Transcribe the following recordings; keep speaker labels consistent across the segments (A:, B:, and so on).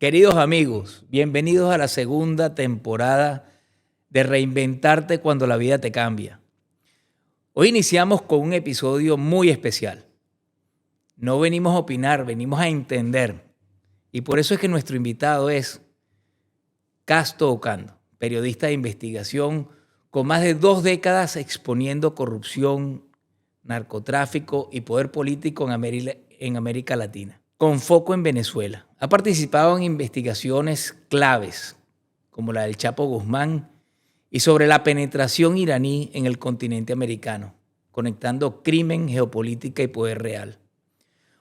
A: Queridos amigos, bienvenidos a la segunda temporada de Reinventarte cuando la vida te cambia. Hoy iniciamos con un episodio muy especial. No venimos a opinar, venimos a entender. Y por eso es que nuestro invitado es Casto Ocando, periodista de investigación con más de 2 décadas exponiendo corrupción, narcotráfico y poder político en América Latina, con foco en Venezuela. Ha participado en investigaciones claves, como la del Chapo Guzmán, y sobre la penetración iraní en el continente americano, conectando crimen, geopolítica y poder real.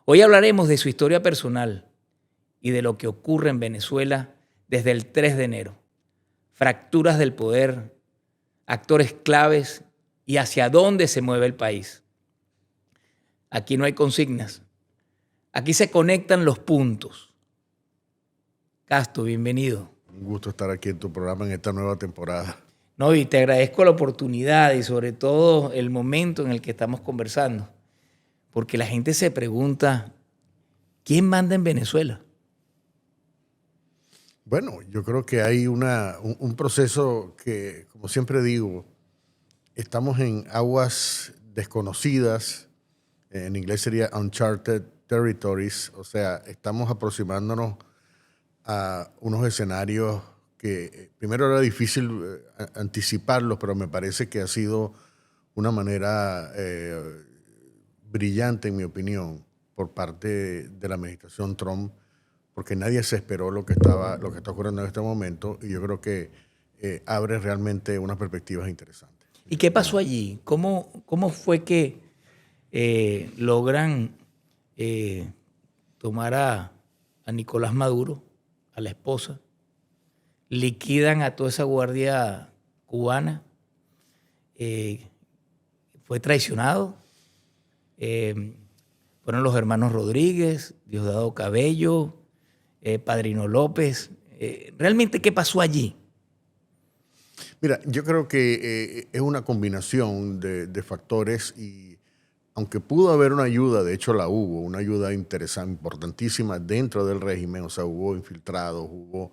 A: Hoy hablaremos de su historia personal y de lo que ocurre en Venezuela desde el 3 de enero. Fracturas del poder, actores claves y hacia dónde se mueve el país. Aquí no hay consignas. Aquí se conectan los puntos. Casto, bienvenido.
B: Un gusto estar aquí en tu programa en esta nueva temporada.
A: No, y te agradezco la oportunidad y sobre todo el momento en el que estamos conversando. Porque la gente se pregunta, ¿quién manda en Venezuela?
B: Bueno, yo creo que hay un proceso que, como siempre digo, estamos en aguas desconocidas, en inglés sería uncharted territories, o sea, estamos aproximándonos a unos escenarios que primero era difícil anticiparlos, pero me parece que ha sido una manera brillante, en mi opinión, por parte de la administración Trump, porque nadie se esperó lo que está ocurriendo en este momento, y yo creo que abre realmente unas perspectivas interesantes.
A: ¿Y qué pasó allí? ¿Cómo fue que logran tomar a Nicolás Maduro, a la esposa, liquidan a toda esa guardia cubana? Fue traicionado. Fueron los hermanos Rodríguez, Diosdado Cabello, Padrino López. ¿Realmente qué pasó allí?
B: Mira, yo creo que es una combinación de factores, y aunque pudo haber una ayuda, de hecho la hubo, una ayuda interesante, importantísima dentro del régimen, o sea, hubo infiltrados, hubo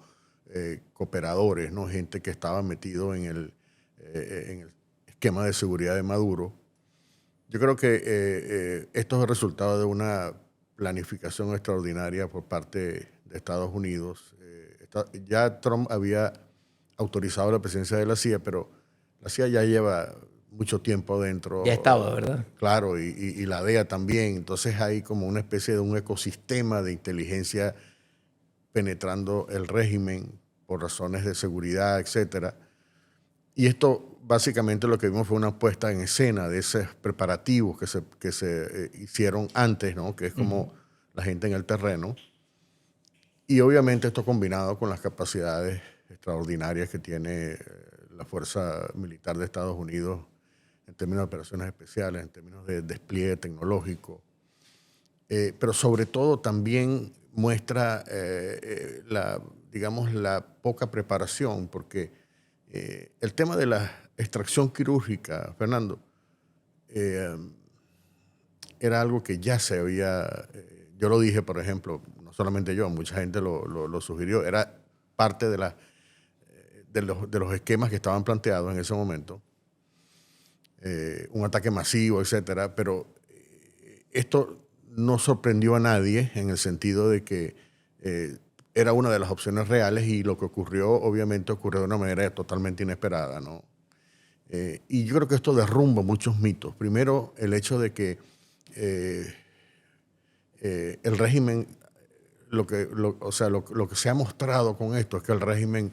B: cooperadores, ¿no? Gente que estaba metido en el esquema de seguridad de Maduro. Yo creo que esto es el resultado de una planificación extraordinaria por parte de Estados Unidos. Ya Trump había autorizado la presencia de la CIA, pero la CIA ya lleva mucho tiempo dentro.
A: Ya estaba, ¿verdad?
B: Claro, y la DEA también. Entonces hay como una especie de un ecosistema de inteligencia penetrando el régimen por razones de seguridad, etcétera. Y esto básicamente lo que vimos fue una puesta en escena de esos preparativos que se hicieron antes, ¿no? Que es como la gente en el terreno. Y obviamente esto combinado con las capacidades extraordinarias que tiene la Fuerza Militar de Estados Unidos en términos de operaciones especiales, en términos de despliegue tecnológico. Pero sobre todo también muestra la poca preparación, porque el tema de la extracción quirúrgica, Fernando, era algo que ya se había, yo lo dije, por ejemplo, no solamente yo, mucha gente lo sugirió, era parte de los esquemas que estaban planteados en ese momento, un ataque masivo, etcétera, pero esto no sorprendió a nadie en el sentido de que era una de las opciones reales, y lo que ocurrió, obviamente, ocurrió de una manera totalmente inesperada, ¿no? Y yo creo que esto derrumba muchos mitos. Primero, el hecho de que el régimen, lo que se ha mostrado con esto es que el régimen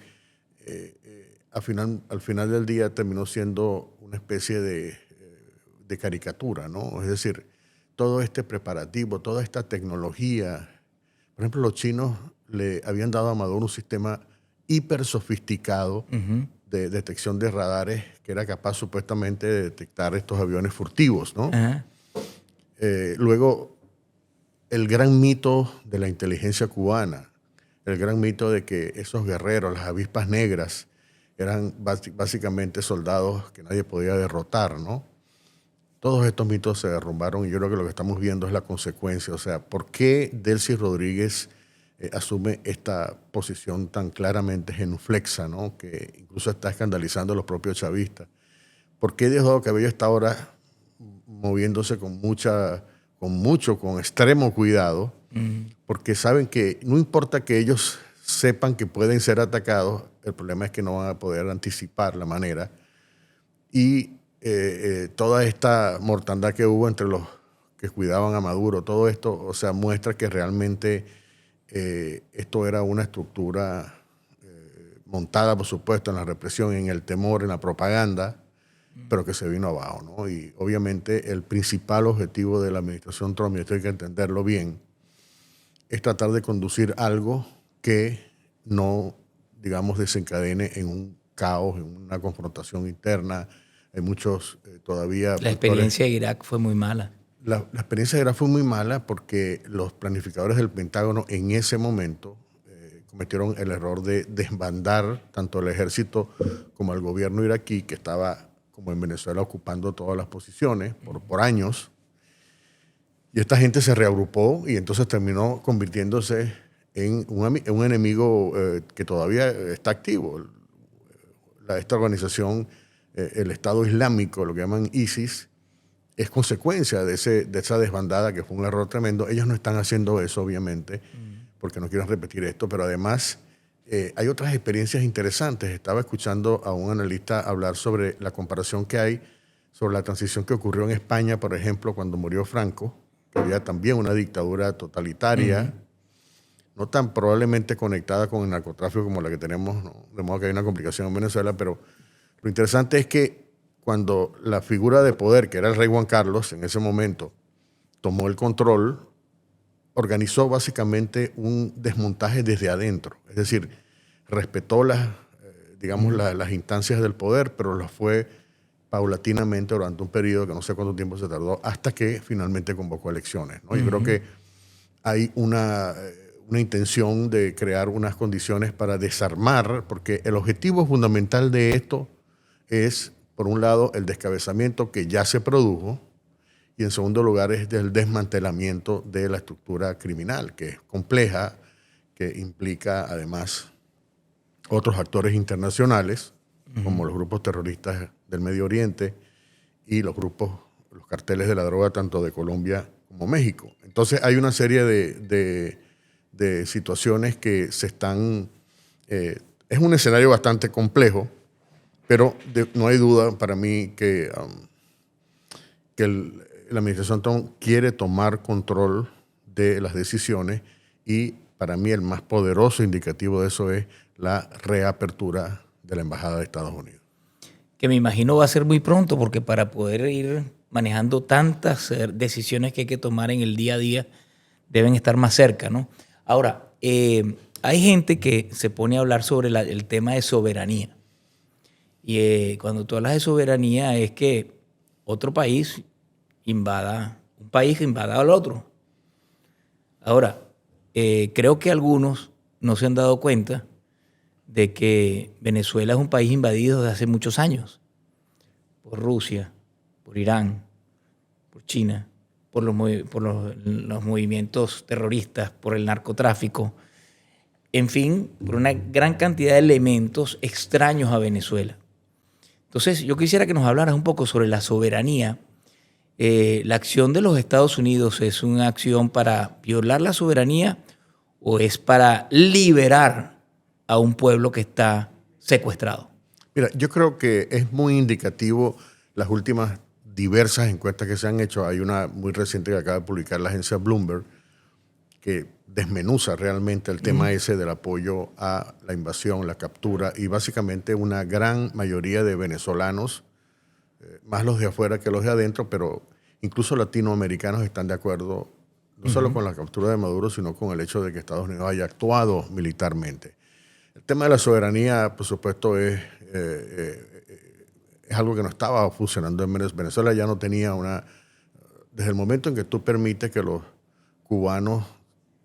B: al final del día terminó siendo una especie de caricatura, ¿no? Es decir, todo este preparativo, toda esta tecnología. Por ejemplo, los chinos le habían dado a Maduro un sistema hiper sofisticado de detección de radares que era capaz supuestamente de detectar estos aviones furtivos, ¿no? Luego, el gran mito de la inteligencia cubana, el gran mito de que esos guerreros, las avispas negras, eran básicamente soldados que nadie podía derrotar, ¿no? Todos estos mitos se derrumbaron, y yo creo que lo que estamos viendo es la consecuencia. O sea, ¿por qué Delcy Rodríguez asume esta posición tan claramente genuflexa, ¿no? Que incluso está escandalizando a los propios chavistas. ¿Por qué Diosdado Cabello está ahora moviéndose con extremo cuidado? Porque saben que no importa que ellos sepan que pueden ser atacados, el problema es que no van a poder anticipar la manera. Y toda esta mortandad que hubo entre los que cuidaban a Maduro, todo esto, o sea, muestra que realmente esto era una estructura montada, por supuesto, en la represión, en el temor, en la propaganda, pero que se vino abajo, ¿no? Y obviamente el principal objetivo de la administración Trump, y esto hay que entenderlo bien, es tratar de conducir algo que no, digamos, desencadene en un caos, en una confrontación interna. Hay muchos todavía...
A: La experiencia de Irak fue muy mala.
B: La experiencia de Irak fue muy mala porque los planificadores del Pentágono en ese momento cometieron el error de desbandar tanto el ejército como el gobierno iraquí, que estaba, como en Venezuela, ocupando todas las posiciones por años. Y esta gente se reagrupó y entonces terminó convirtiéndose en un enemigo que todavía está activo. Esta organización, el Estado Islámico, lo que llaman ISIS, es consecuencia de esa desbandada, que fue un error tremendo. Ellos no están haciendo eso, obviamente, porque no quieren repetir esto, pero además hay otras experiencias interesantes. Estaba escuchando a un analista hablar sobre la comparación que hay sobre la transición que ocurrió en España, por ejemplo, cuando murió Franco, que había también una dictadura totalitaria, no tan probablemente conectada con el narcotráfico como la que tenemos, ¿no? De modo que hay una complicación en Venezuela, pero lo interesante es que cuando la figura de poder, que era el rey Juan Carlos, en ese momento, tomó el control, organizó básicamente un desmontaje desde adentro. Es decir, respetó las instancias del poder, pero las fue paulatinamente durante un periodo que no sé cuánto tiempo se tardó, hasta que finalmente convocó elecciones, ¿no? Yo creo que hay una intención de crear unas condiciones para desarmar, porque el objetivo fundamental de esto es, por un lado, el descabezamiento que ya se produjo, y en segundo lugar es el desmantelamiento de la estructura criminal, que es compleja, que implica además otros actores internacionales, como los grupos terroristas del Medio Oriente y los carteles de la droga tanto de Colombia como México. Entonces hay una serie de situaciones que se están... es un escenario bastante complejo, pero no hay duda para mí que la administración Trump quiere tomar control de las decisiones, y para mí el más poderoso indicativo de eso es la reapertura de la Embajada de Estados Unidos.
A: Que me imagino va a ser muy pronto, porque para poder ir manejando tantas decisiones que hay que tomar en el día a día, deben estar más cerca, ¿no? Ahora, hay gente que se pone a hablar sobre el tema de soberanía. Y cuando tú hablas de soberanía es que otro país invada, un país invada al otro. Ahora, creo que algunos no se han dado cuenta de que Venezuela es un país invadido desde hace muchos años por Rusia, por Irán, por China, por los movimientos terroristas, por el narcotráfico, en fin, por una gran cantidad de elementos extraños a Venezuela. Entonces, yo quisiera que nos hablaras un poco sobre la soberanía. ¿La acción de los Estados Unidos es una acción para violar la soberanía o es para liberar a un pueblo que está secuestrado?
B: Mira, yo creo que es muy indicativo las últimas diversas encuestas que se han hecho. Hay una muy reciente que acaba de publicar la agencia Bloomberg, que desmenuza realmente el tema ese del apoyo a la invasión, la captura, y básicamente una gran mayoría de venezolanos, más los de afuera que los de adentro, pero incluso latinoamericanos, están de acuerdo no solo con la captura de Maduro, sino con el hecho de que Estados Unidos haya actuado militarmente. El tema de la soberanía, por supuesto, es algo que no estaba funcionando en Venezuela. Venezuela ya no tenía desde el momento en que tú permites que los cubanos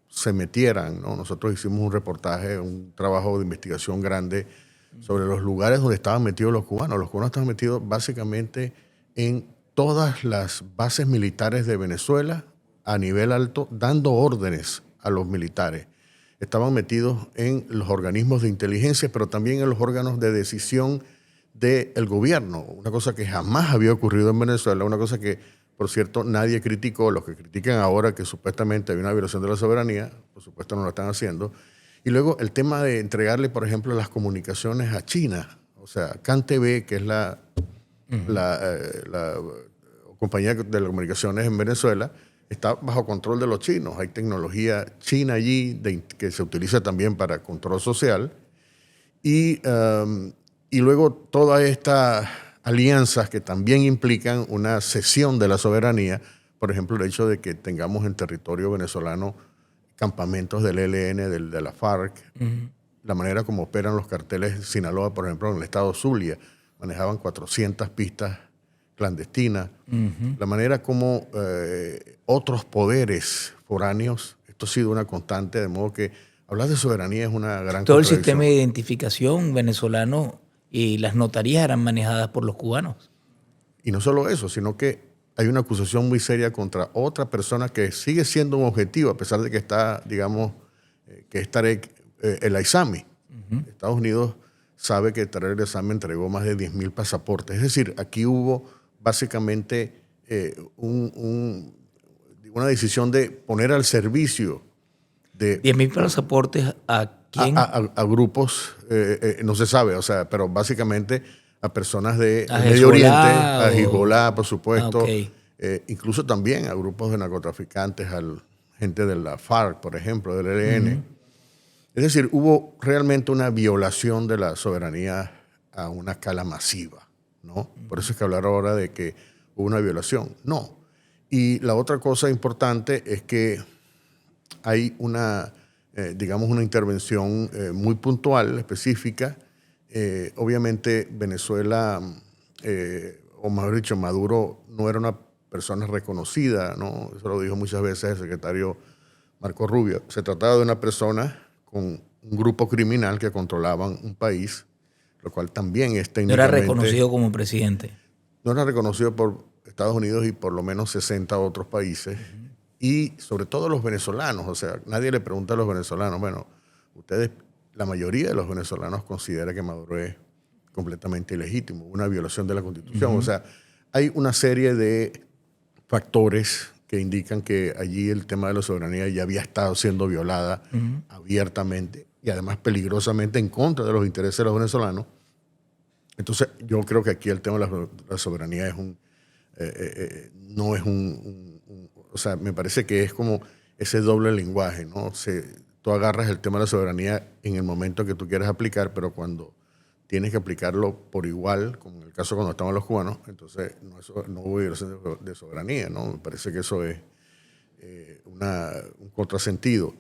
B: se metieran, ¿no? Nosotros hicimos un reportaje, un trabajo de investigación grande sobre los lugares donde estaban metidos los cubanos. Los cubanos estaban metidos básicamente en todas las bases militares de Venezuela a nivel alto, dando órdenes a los militares. estaban metidos en los organismos de inteligencia, pero también en los órganos de decisión del gobierno. Una cosa que jamás había ocurrido en Venezuela, una cosa que, por cierto, nadie criticó. Los que critican ahora que supuestamente hay una violación de la soberanía, por supuesto no lo están haciendo. Y luego el tema de entregarle, por ejemplo, las comunicaciones a China. O sea, CanTV, que es la compañía de telecomunicaciones en Venezuela, está bajo control de los chinos. Hay tecnología china allí que se utiliza también para control social. Y luego todas estas alianzas que también implican una cesión de la soberanía, por ejemplo, el hecho de que tengamos en territorio venezolano campamentos del ELN, de la FARC, la manera como operan los carteles Sinaloa, por ejemplo, en el estado Zulia, manejaban 400 pistas clandestinas, la manera como otros poderes foráneos, esto ha sido una constante, de modo que hablar de soberanía es una gran
A: Todo el
B: contradicción.
A: sistema de identificación venezolano y las notarías eran manejadas por los cubanos.
B: Y no solo eso, sino que hay una acusación muy seria contra otra persona que sigue siendo un objetivo, a pesar de que está, digamos, que es Tarek el Aizami. Estados Unidos sabe que Tarek el Aizami entregó más de 10.000 pasaportes. Es decir, aquí hubo básicamente una decisión de poner al servicio de
A: 10.000 pasaportes a quién?
B: a grupos, no se sabe, o sea, pero básicamente a personas de
A: A
B: Medio Oriente,
A: Hezbollah
B: a Hezbollah, por supuesto,
A: ok.
B: Incluso también a grupos de narcotraficantes, a gente de la FARC, por ejemplo, del ELN. Es decir, hubo realmente una violación de la soberanía a una escala masiva, ¿no? Por eso es que hablar ahora de que hubo una violación. No. Y la otra cosa importante es que hay una, digamos, una intervención muy puntual, específica. Obviamente Venezuela, o mejor dicho, Maduro no era una persona reconocida, ¿no? Eso lo dijo muchas veces el secretario Marco Rubio. Se trataba de una persona con un grupo criminal que controlaban un país, lo cual también es
A: No
B: técnicamente...
A: era reconocido como presidente.
B: No era reconocido por Estados Unidos y por lo menos 60 otros países. Y sobre todo los venezolanos, o sea, nadie le pregunta a los venezolanos, bueno, ustedes, la mayoría de los venezolanos considera que Maduro es completamente ilegítimo, una violación de la Constitución. O sea, hay una serie de factores que indican que allí el tema de la soberanía ya había estado siendo violada abiertamente y además peligrosamente en contra de los intereses de los venezolanos. Entonces, yo creo que aquí el tema de la soberanía es no es o sea, me parece que es como ese doble lenguaje, ¿no? Tú agarras el tema de la soberanía en el momento que tú quieres aplicar, pero cuando tienes que aplicarlo por igual, como en el caso cuando estaban los cubanos, entonces no hubo violación de soberanía, ¿no? Me parece que eso es un contrasentido.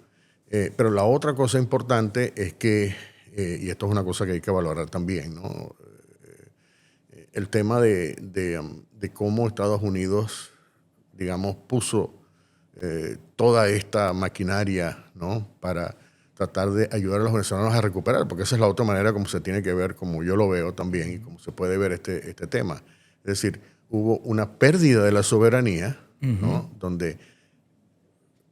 B: Pero la otra cosa importante es que, y esto es una cosa que hay que valorar también, ¿no? El tema de cómo Estados Unidos, digamos, puso toda esta maquinaria, ¿no? Para tratar de ayudar a los venezolanos a recuperar, porque esa es la otra manera como se tiene que ver, como yo lo veo también, y como se puede ver este tema. Es decir, hubo una pérdida de la soberanía, ¿no? Donde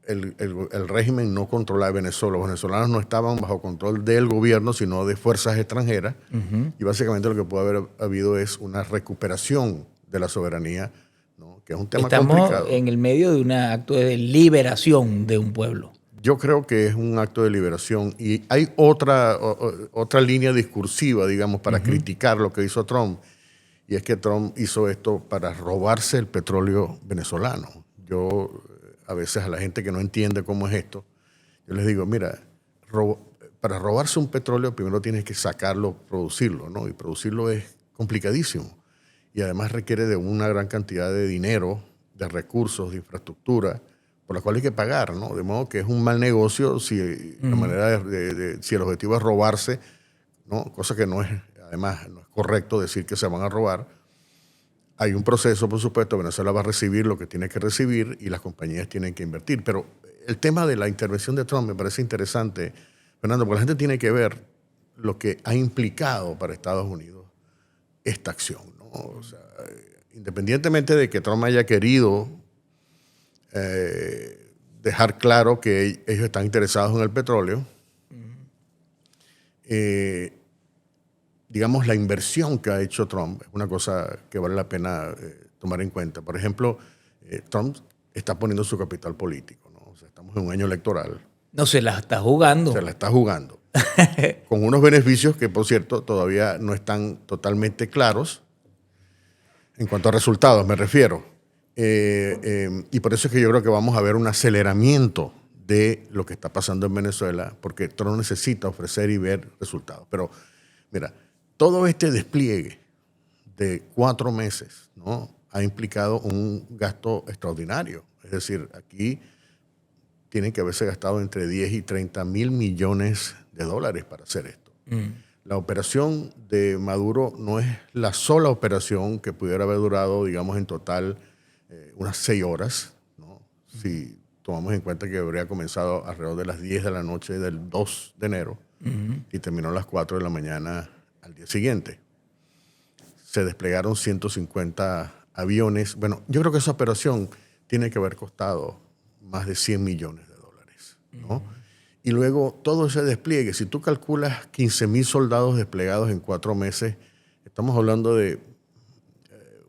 B: el régimen no controlaba Venezuela. Los venezolanos no estaban bajo control del gobierno, sino de fuerzas extranjeras. Y básicamente lo que puede haber habido es una recuperación de la soberanía, ¿no? Que es un tema complicado.
A: Estamos en el medio de un acto de liberación de un pueblo.
B: Yo creo que es un acto de liberación y hay otra línea discursiva, digamos, para criticar lo que hizo Trump. Y es que Trump hizo esto para robarse el petróleo venezolano. Yo, a veces a la gente que no entiende cómo es esto, yo les digo, mira, para robarse un petróleo primero tienes que sacarlo, producirlo, ¿no? Y producirlo es complicadísimo. Y además requiere de una gran cantidad de dinero, de recursos, de infraestructura, por la cual hay que pagar, ¿no? De modo que es un mal negocio si la manera si el objetivo es robarse, ¿no? Cosa que no es, además, no es correcto decir que se van a robar. Hay un proceso, por supuesto, Venezuela va a recibir lo que tiene que recibir y las compañías tienen que invertir. Pero el tema de la intervención de Trump me parece interesante, Fernando, porque la gente tiene que ver lo que ha implicado para Estados Unidos esta acción, ¿no? O sea, independientemente de que Trump haya querido dejar claro que ellos están interesados en el petróleo, digamos, la inversión que ha hecho Trump es una cosa que vale la pena tomar en cuenta. Por ejemplo, Trump está poniendo su capital político, ¿no? O sea, estamos en un año electoral.
A: No se la está jugando.
B: Se la está jugando. Con unos beneficios que, por cierto, todavía no están totalmente claros. En cuanto a resultados, me refiero. Y por eso es que yo creo que vamos a ver un aceleramiento de lo que está pasando en Venezuela, porque Trump necesita ofrecer y ver resultados. Pero, mira, todo este despliegue de 4 meses, ¿no?, ha implicado un gasto extraordinario. Es decir, aquí tienen que haberse gastado entre 10 y 30 mil millones de dólares para hacer esto. La operación de Maduro no es la sola operación que pudiera haber durado, digamos, en total unas 6 horas, ¿no? Si tomamos en cuenta que habría comenzado alrededor de las 10 de la noche del 2 de enero y terminó a las 4 de la mañana al día siguiente. Se desplegaron 150 aviones. Bueno, yo creo que esa operación tiene que haber costado más de 100 millones de dólares, ¿no? Y luego todo ese despliegue, si tú calculas 15,000 soldados desplegados en 4 meses, estamos hablando de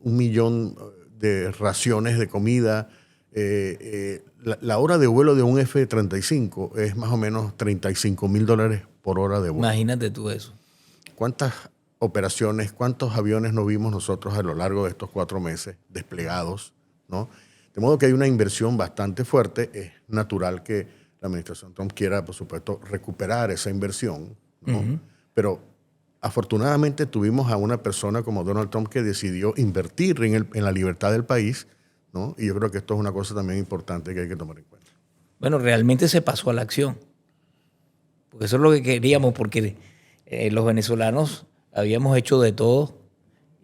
B: 1 millón de raciones de comida. La hora de vuelo de un F-35 es más o menos $35,000 por hora de vuelo.
A: Imagínate tú eso.
B: ¿Cuántas operaciones, cuántos aviones no vimos nosotros a lo largo de estos 4 meses desplegados, ¿no? De modo que hay una inversión bastante fuerte. Es natural que la administración Trump quiera, por supuesto, recuperar esa inversión, ¿no? Pero afortunadamente tuvimos a una persona como Donald Trump que decidió invertir en la libertad del país, ¿no? Y yo creo que esto es una cosa también importante que hay que tomar en cuenta.
A: Bueno, realmente se pasó a la acción. Porque eso es lo que queríamos, porque los venezolanos habíamos hecho de todo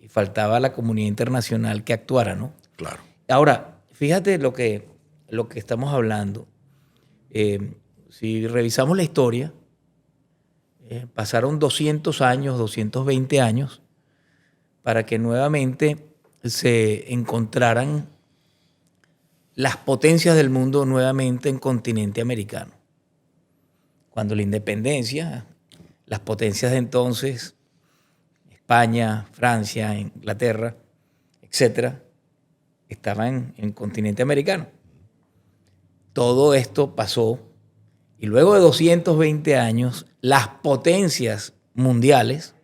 A: y faltaba la comunidad internacional que actuara, ¿no?
B: Claro.
A: Ahora, fíjate lo que estamos hablando. Si revisamos la historia, pasaron 200 años, 220 años, para que nuevamente se encontraran las potencias del mundo nuevamente en continente americano. Cuando la independencia, las potencias de entonces, España, Francia, Inglaterra, etcétera, estaban en el continente americano. Todo esto pasó y luego de 220 años, las potencias mundiales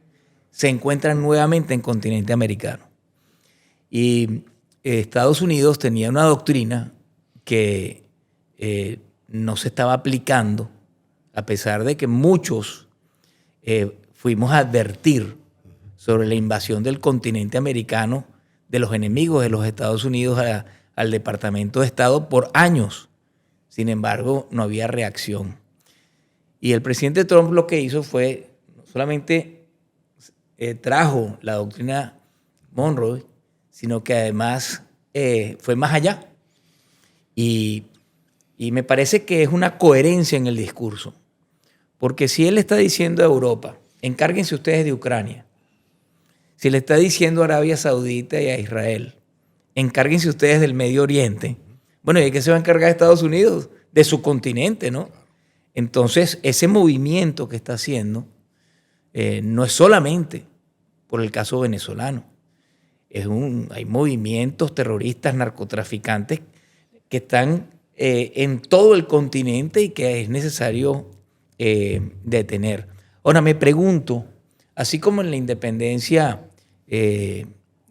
A: se encuentran nuevamente en continente americano. Y Estados Unidos tenía una doctrina que no se estaba aplicando, a pesar de que muchos fuimos a advertir sobre la invasión del continente americano de los enemigos de los Estados Unidos al Departamento de Estado por años. Sin embargo, no había reacción. Y el presidente Trump lo que hizo fue, no solamente trajo la doctrina Monroe, sino que además fue más allá. Y me parece que es una coherencia en el discurso. Porque si él está diciendo a Europa, encárguense ustedes de Ucrania, si le está diciendo a Arabia Saudita y a Israel, encárguense ustedes del Medio Oriente, bueno, ¿y de qué se va a encargar Estados Unidos? De su continente, ¿no? Entonces, ese movimiento que está haciendo no es solamente por el caso venezolano. Hay movimientos terroristas, narcotraficantes que están en todo el continente y que es necesario detener. Ahora, me pregunto, así como en la independencia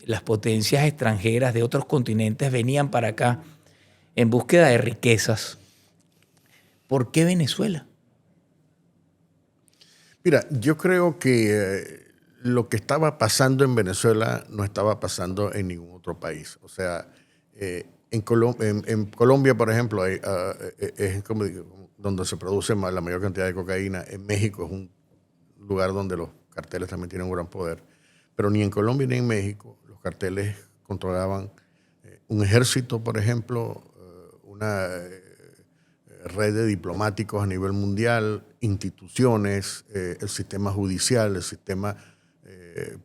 A: las potencias extranjeras de otros continentes venían para acá en búsqueda de riquezas, ¿por qué Venezuela?
B: Mira, yo creo que lo que estaba pasando en Venezuela no estaba pasando en ningún otro país. O sea, en Colombia, por ejemplo, es como donde se produce la mayor cantidad de cocaína. En México es un lugar donde los carteles también tienen un gran poder. Pero ni en Colombia ni en México los carteles controlaban un ejército, por ejemplo, una red de diplomáticos a nivel mundial, instituciones, el sistema judicial, el sistema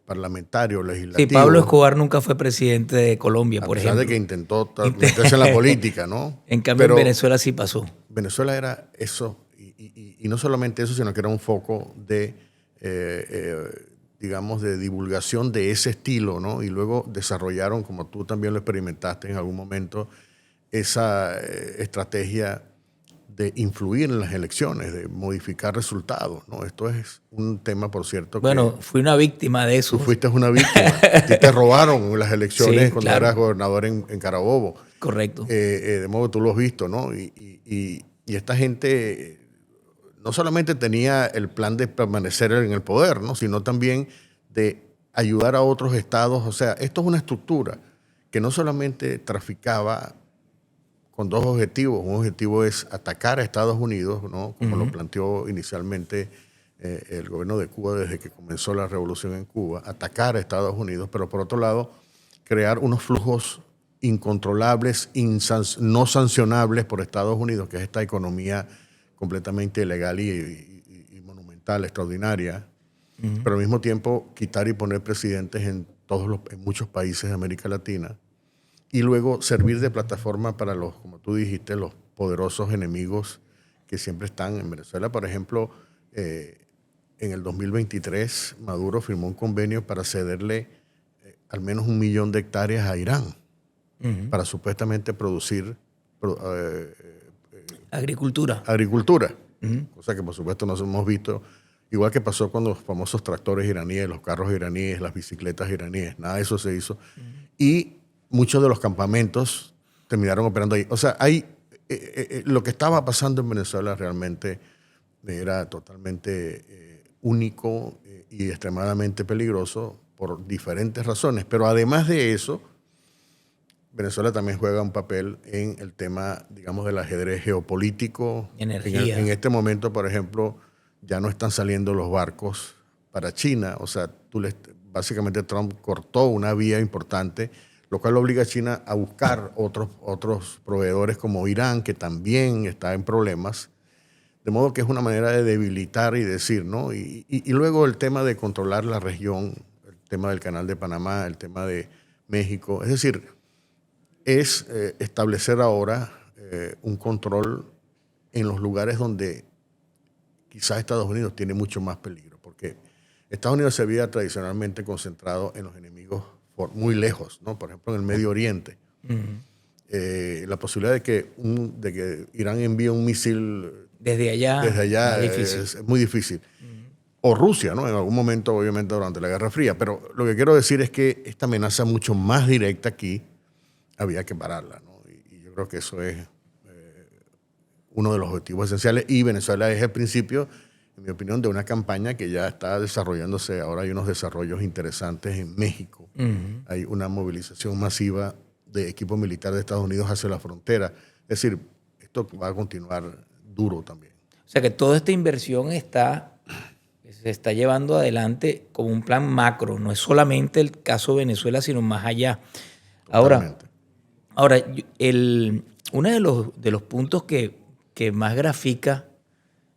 B: parlamentario, legislativo.
A: Sí, Pablo Escobar nunca fue presidente de Colombia, por ejemplo.
B: A pesar de que intentó meterse en la política, ¿no?
A: En cambio, en Venezuela sí pasó.
B: Venezuela era eso, y no solamente eso, sino que era un foco de digamos, de divulgación de ese estilo, ¿no? Y luego desarrollaron, como tú también lo experimentaste en algún momento, esa estrategia de influir en las elecciones, de modificar resultados, ¿no? Esto es un tema, por cierto,
A: Bueno, fui una víctima de eso.
B: tú fuiste una víctima. A ti te robaron las elecciones
A: Sí,
B: cuando
A: claro.
B: eras gobernador en Carabobo.
A: Correcto.
B: De modo que tú lo has visto, ¿no? Y esta gente no solamente tenía el plan de permanecer en el poder, ¿no? Sino también de ayudar a otros estados. O sea, esto es una estructura que no solamente traficaba con dos objetivos. Un objetivo es atacar a Estados Unidos, ¿no? Como lo planteó inicialmente el gobierno de Cuba desde que comenzó la revolución en Cuba, atacar a Estados Unidos, pero por otro lado, crear unos flujos incontrolables, no sancionables por Estados Unidos, que es esta economía completamente ilegal y monumental, extraordinaria, pero al mismo tiempo quitar y poner presidentes en muchos países de América Latina, y luego servir de plataforma para los, como tú dijiste, los poderosos enemigos que siempre están en Venezuela. Por ejemplo, en el 2023 Maduro firmó un convenio para cederle al menos 1 millón de hectáreas a Irán para supuestamente producir
A: Agricultura.
B: Cosa que por supuesto no hemos visto, igual que pasó con los famosos tractores iraníes, los carros iraníes, las bicicletas iraníes, nada de eso se hizo. Y muchos de los campamentos terminaron operando ahí. O sea, lo que estaba pasando en Venezuela realmente era totalmente único y extremadamente peligroso por diferentes razones. Pero además de eso, Venezuela también juega un papel en el tema, digamos, del ajedrez geopolítico.
A: Energía.
B: En este momento, por ejemplo, ya no están saliendo los barcos para China. O sea, básicamente Trump cortó una vía importante, lo cual obliga a China a buscar otros proveedores como Irán, que también está en problemas. De modo que es una manera de debilitar y decir, ¿no? Y luego el tema de controlar la región, el tema del Canal de Panamá, el tema de México. Es decir, es establecer ahora un control en los lugares donde quizás Estados Unidos tiene mucho más peligro, porque Estados Unidos se había tradicionalmente concentrado en los enemigos muy lejos, ¿no? Por ejemplo, en el Medio Oriente. La posibilidad de que Irán envíe un misil
A: desde allá
B: es muy difícil. O Rusia, ¿no? En algún momento, obviamente, durante la Guerra Fría. Pero lo que quiero decir es que esta amenaza mucho más directa aquí había que pararla, ¿no? Y yo creo que eso es uno de los objetivos esenciales. Y Venezuela es el principio, en mi opinión, de una campaña que ya está desarrollándose. Ahora hay unos desarrollos interesantes en México. Hay una movilización masiva de equipo militar de Estados Unidos hacia la frontera. Es decir, esto va a continuar duro también.
A: O sea que toda esta inversión se está llevando adelante como un plan macro. No es solamente el caso de Venezuela, sino más allá.
B: Totalmente.
A: Ahora, uno de los puntos que más grafica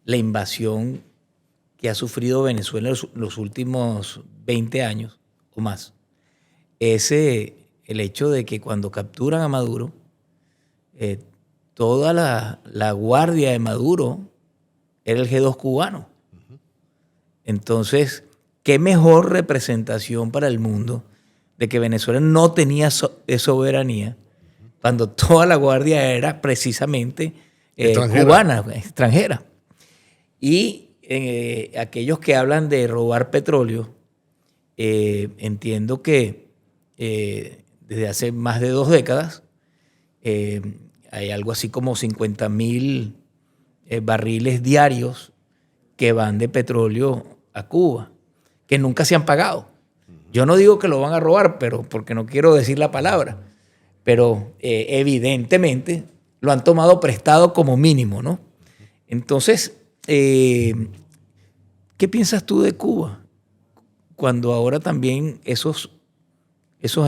A: la invasión que ha sufrido Venezuela en los últimos 20 años o más es el hecho de que cuando capturan a Maduro, toda la guardia de Maduro era el G2 cubano. Entonces, ¿qué mejor representación para el mundo de que Venezuela no tenía soberanía cuando toda la guardia era precisamente cubana, extranjera? Y aquellos que hablan de robar petróleo, entiendo que desde hace más de 2 décadas hay algo así como 50.000 barriles diarios que van de petróleo a Cuba, que nunca se han pagado. Yo no digo que lo van a robar, pero porque no quiero decir la palabra, pero evidentemente lo han tomado prestado como mínimo, ¿no? Entonces, ¿qué piensas tú de Cuba cuando ahora también esos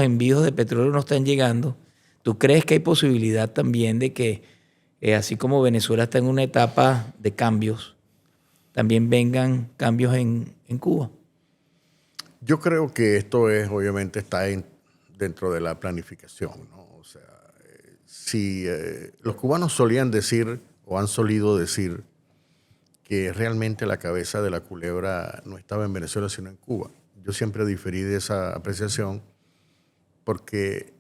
A: envíos de petróleo no están llegando? ¿Tú crees que hay posibilidad también de que, así como Venezuela está en una etapa de cambios, también vengan cambios en Cuba?
B: Yo creo que esto obviamente está dentro de la planificación, ¿no? O sea, si los cubanos solían decir o han solido decir que realmente la cabeza de la culebra no estaba en Venezuela, sino en Cuba. Yo siempre diferí de esa apreciación porque,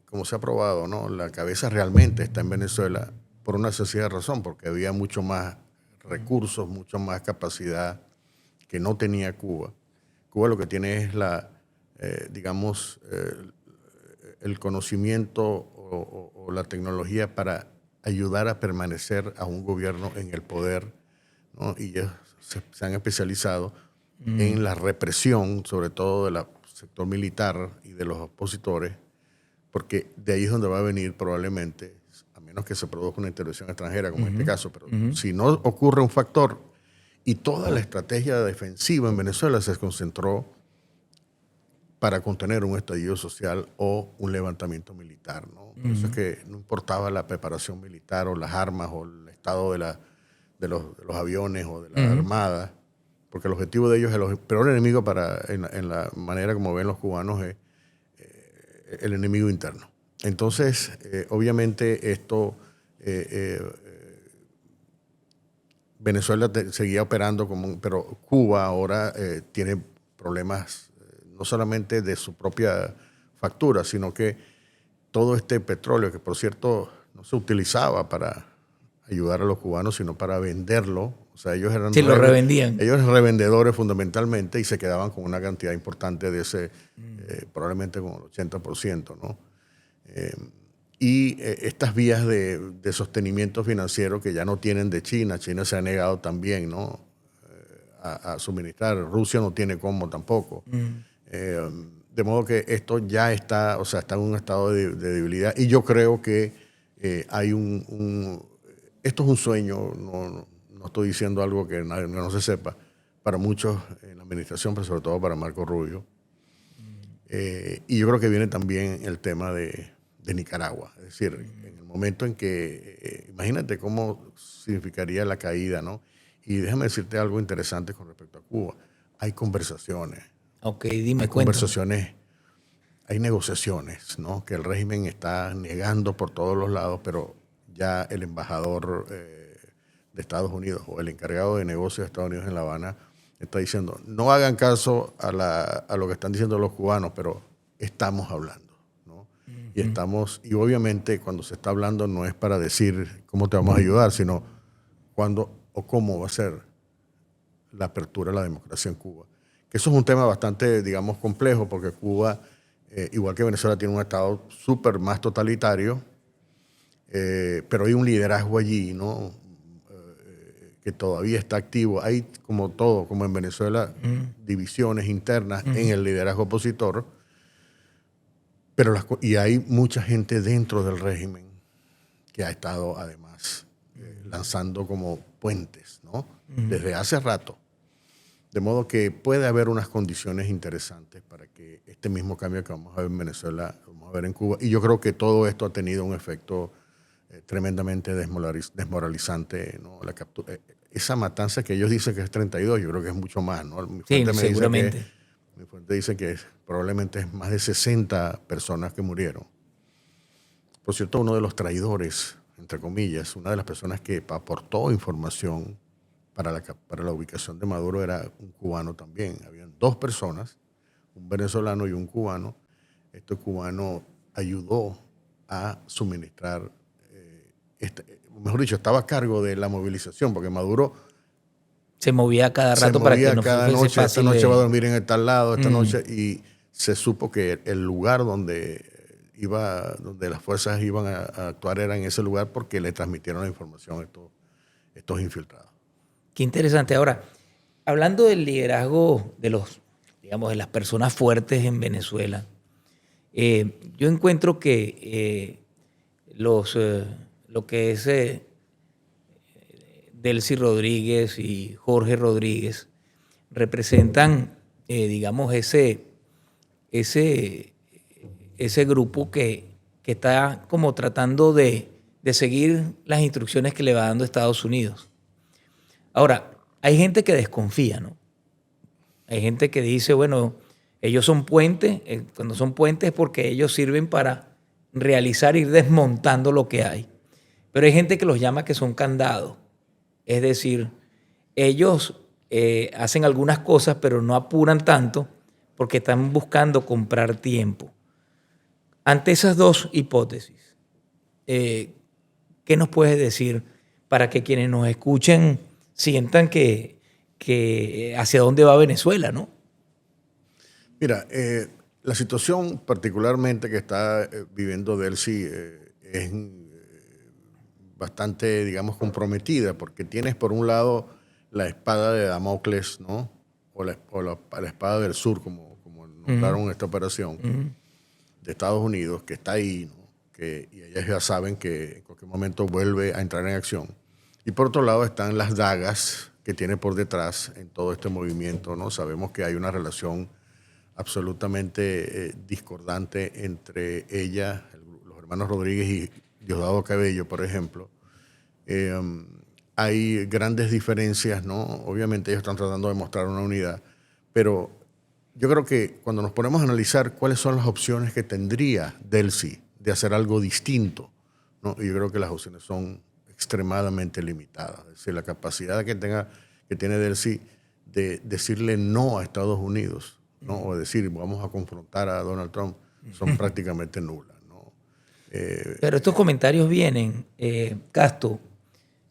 B: como se ha probado, ¿no? La cabeza realmente está en Venezuela por una sencilla razón, porque había mucho más recursos, mucho más capacidad que no tenía Cuba. Cuba lo que tiene es digamos, el conocimiento o la tecnología para ayudar a permanecer a un gobierno en el poder, ¿no? Y ellos se han especializado en la represión, sobre todo del sector militar y de los opositores, porque de ahí es donde va a venir probablemente, a menos que se produzca una intervención extranjera, como en este caso, pero si no ocurre un factor y toda la estrategia defensiva en Venezuela se concentró para contener un estallido social o un levantamiento militar, ¿no? Por eso es que no importaba la preparación militar o las armas o el estado de los aviones o de la armada, porque el objetivo de ellos, el peor enemigo en la manera como ven los cubanos, es el enemigo interno. Entonces, obviamente esto, Venezuela seguía operando pero Cuba ahora tiene problemas no solamente de su propia factura, sino que todo este petróleo, que por cierto no se utilizaba para ayudar a los cubanos, sino para venderlo. O sea, ellos eran
A: lo revendían.
B: Ellos eran revendedores fundamentalmente y se quedaban con una cantidad importante de ese, probablemente con el 80%, ¿no? Estas vías de sostenimiento financiero que ya no tienen de China. China se ha negado también, ¿no? A suministrar. Rusia no tiene cómo tampoco. De modo que esto ya está, o sea, está en un estado de debilidad. Y yo creo que hay esto es un sueño, no estoy diciendo algo que no se sepa, para muchos en la administración, pero sobre todo para Marco Rubio. Y yo creo que viene también el tema de Nicaragua. Es decir, en el momento en que, imagínate cómo significaría la caída, ¿no? Y déjame decirte algo interesante con respecto a Cuba. Hay conversaciones.
A: Ok, dime,
B: hay conversaciones, hay negociaciones, ¿no? Que el régimen está negando por todos los lados, pero ya el embajador de Estados Unidos o el encargado de negocios de Estados Unidos en La Habana está diciendo, no hagan caso a lo que están diciendo los cubanos, pero estamos hablando, ¿no? Y obviamente cuando se está hablando no es para decir cómo te vamos a ayudar, sino cuándo o cómo va a ser la apertura a la democracia en Cuba. Que eso es un tema bastante, digamos, complejo, porque Cuba, igual que Venezuela, tiene un estado súper más totalitario, pero hay un liderazgo allí, ¿no? Que todavía está activo. Hay, como todo, como en Venezuela, divisiones internas en el liderazgo opositor, y hay mucha gente dentro del régimen que ha estado, además, lanzando como puentes, ¿no? Desde hace rato. De modo que puede haber unas condiciones interesantes para que este mismo cambio que vamos a ver en Venezuela, lo vamos a ver en Cuba. Y yo creo que todo esto ha tenido un efecto tremendamente desmoralizante, ¿no? Esa matanza que ellos dicen que es 32, yo creo que es mucho más, ¿no?
A: Sí, seguramente.
B: Mi fuente dice que probablemente es más de 60 personas que murieron. Por cierto, uno de los traidores, entre comillas, una de las personas que aportó información para la ubicación de Maduro era un cubano también. Habían dos personas, un venezolano y un cubano. Este cubano ayudó a suministrar, mejor dicho, estaba a cargo de la movilización, porque Maduro
A: se movía cada rato para que no
B: cada
A: fuese
B: noche,
A: fácil
B: esta noche va a dormir en el tal lado, esta noche, y se supo que el lugar donde las fuerzas iban a actuar era en ese lugar porque le transmitieron la información a estos infiltrados.
A: Qué interesante. Ahora, hablando del liderazgo de de las personas fuertes en Venezuela, yo encuentro que lo que es Delcy Rodríguez y Jorge Rodríguez representan, digamos, ese grupo que está como tratando de seguir las instrucciones que le va dando Estados Unidos. Ahora, hay gente que desconfía, ¿no? Hay gente que dice, bueno, ellos son puentes, cuando son puentes es porque ellos sirven para realizar, ir desmontando lo que hay. Pero hay gente que los llama que son candados. Es decir, ellos hacen algunas cosas, pero no apuran tanto porque están buscando comprar tiempo. Ante esas dos hipótesis, ¿qué nos puedes decir para que quienes nos escuchen sientan que hacia dónde va Venezuela, ¿no?
B: Mira, la situación particularmente que está viviendo Delcy es bastante, digamos, comprometida, porque tienes por un lado la espada de Damocles, ¿no? O la espada del sur, como nombraron esta operación de Estados Unidos, que está ahí, ¿no? Y ellas ya saben que en cualquier momento vuelve a entrar en acción. Y por otro lado están las dagas que tiene por detrás en todo este movimiento, ¿no? Sabemos que hay una relación absolutamente discordante entre ella, los hermanos Rodríguez y Diosdado Cabello, por ejemplo. Hay grandes diferencias, ¿no? Obviamente ellos están tratando de mostrar una unidad, pero yo creo que cuando nos ponemos a analizar cuáles son las opciones que tendría Delcy de hacer algo distinto, ¿no? Y yo creo que las opciones son extremadamente limitadas. Es decir, la capacidad que tiene Delcy de decirle no a Estados Unidos, ¿no? O decir, vamos a confrontar a Donald Trump, son prácticamente nulas, ¿no?
A: Pero estos comentarios vienen, Casto,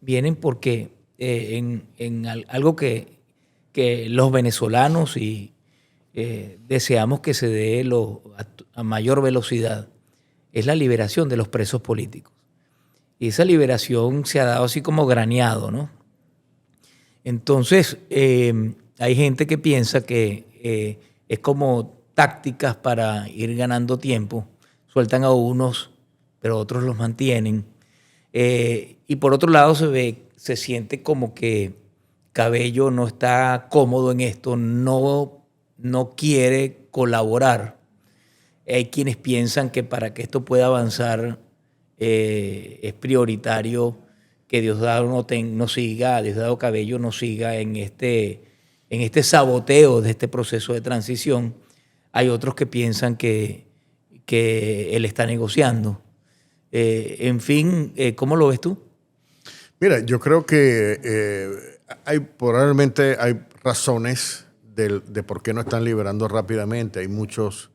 A: vienen porque algo que los venezolanos deseamos que se dé a mayor velocidad es la liberación de los presos políticos. Y esa liberación se ha dado así como graneado, ¿no? Entonces, hay gente que piensa que es como tácticas para ir ganando tiempo. Sueltan a unos, pero otros los mantienen. Y por otro lado se siente como que Cabello no está cómodo en esto, no quiere colaborar. Hay quienes piensan que para que esto pueda avanzar es prioritario que Diosdado Cabello no siga en este saboteo de este proceso de transición. Hay otros que piensan que él está negociando. En fin, ¿cómo lo ves tú?
B: Mira, yo creo que probablemente hay razones de por qué no están liberando rápidamente. Hay muchos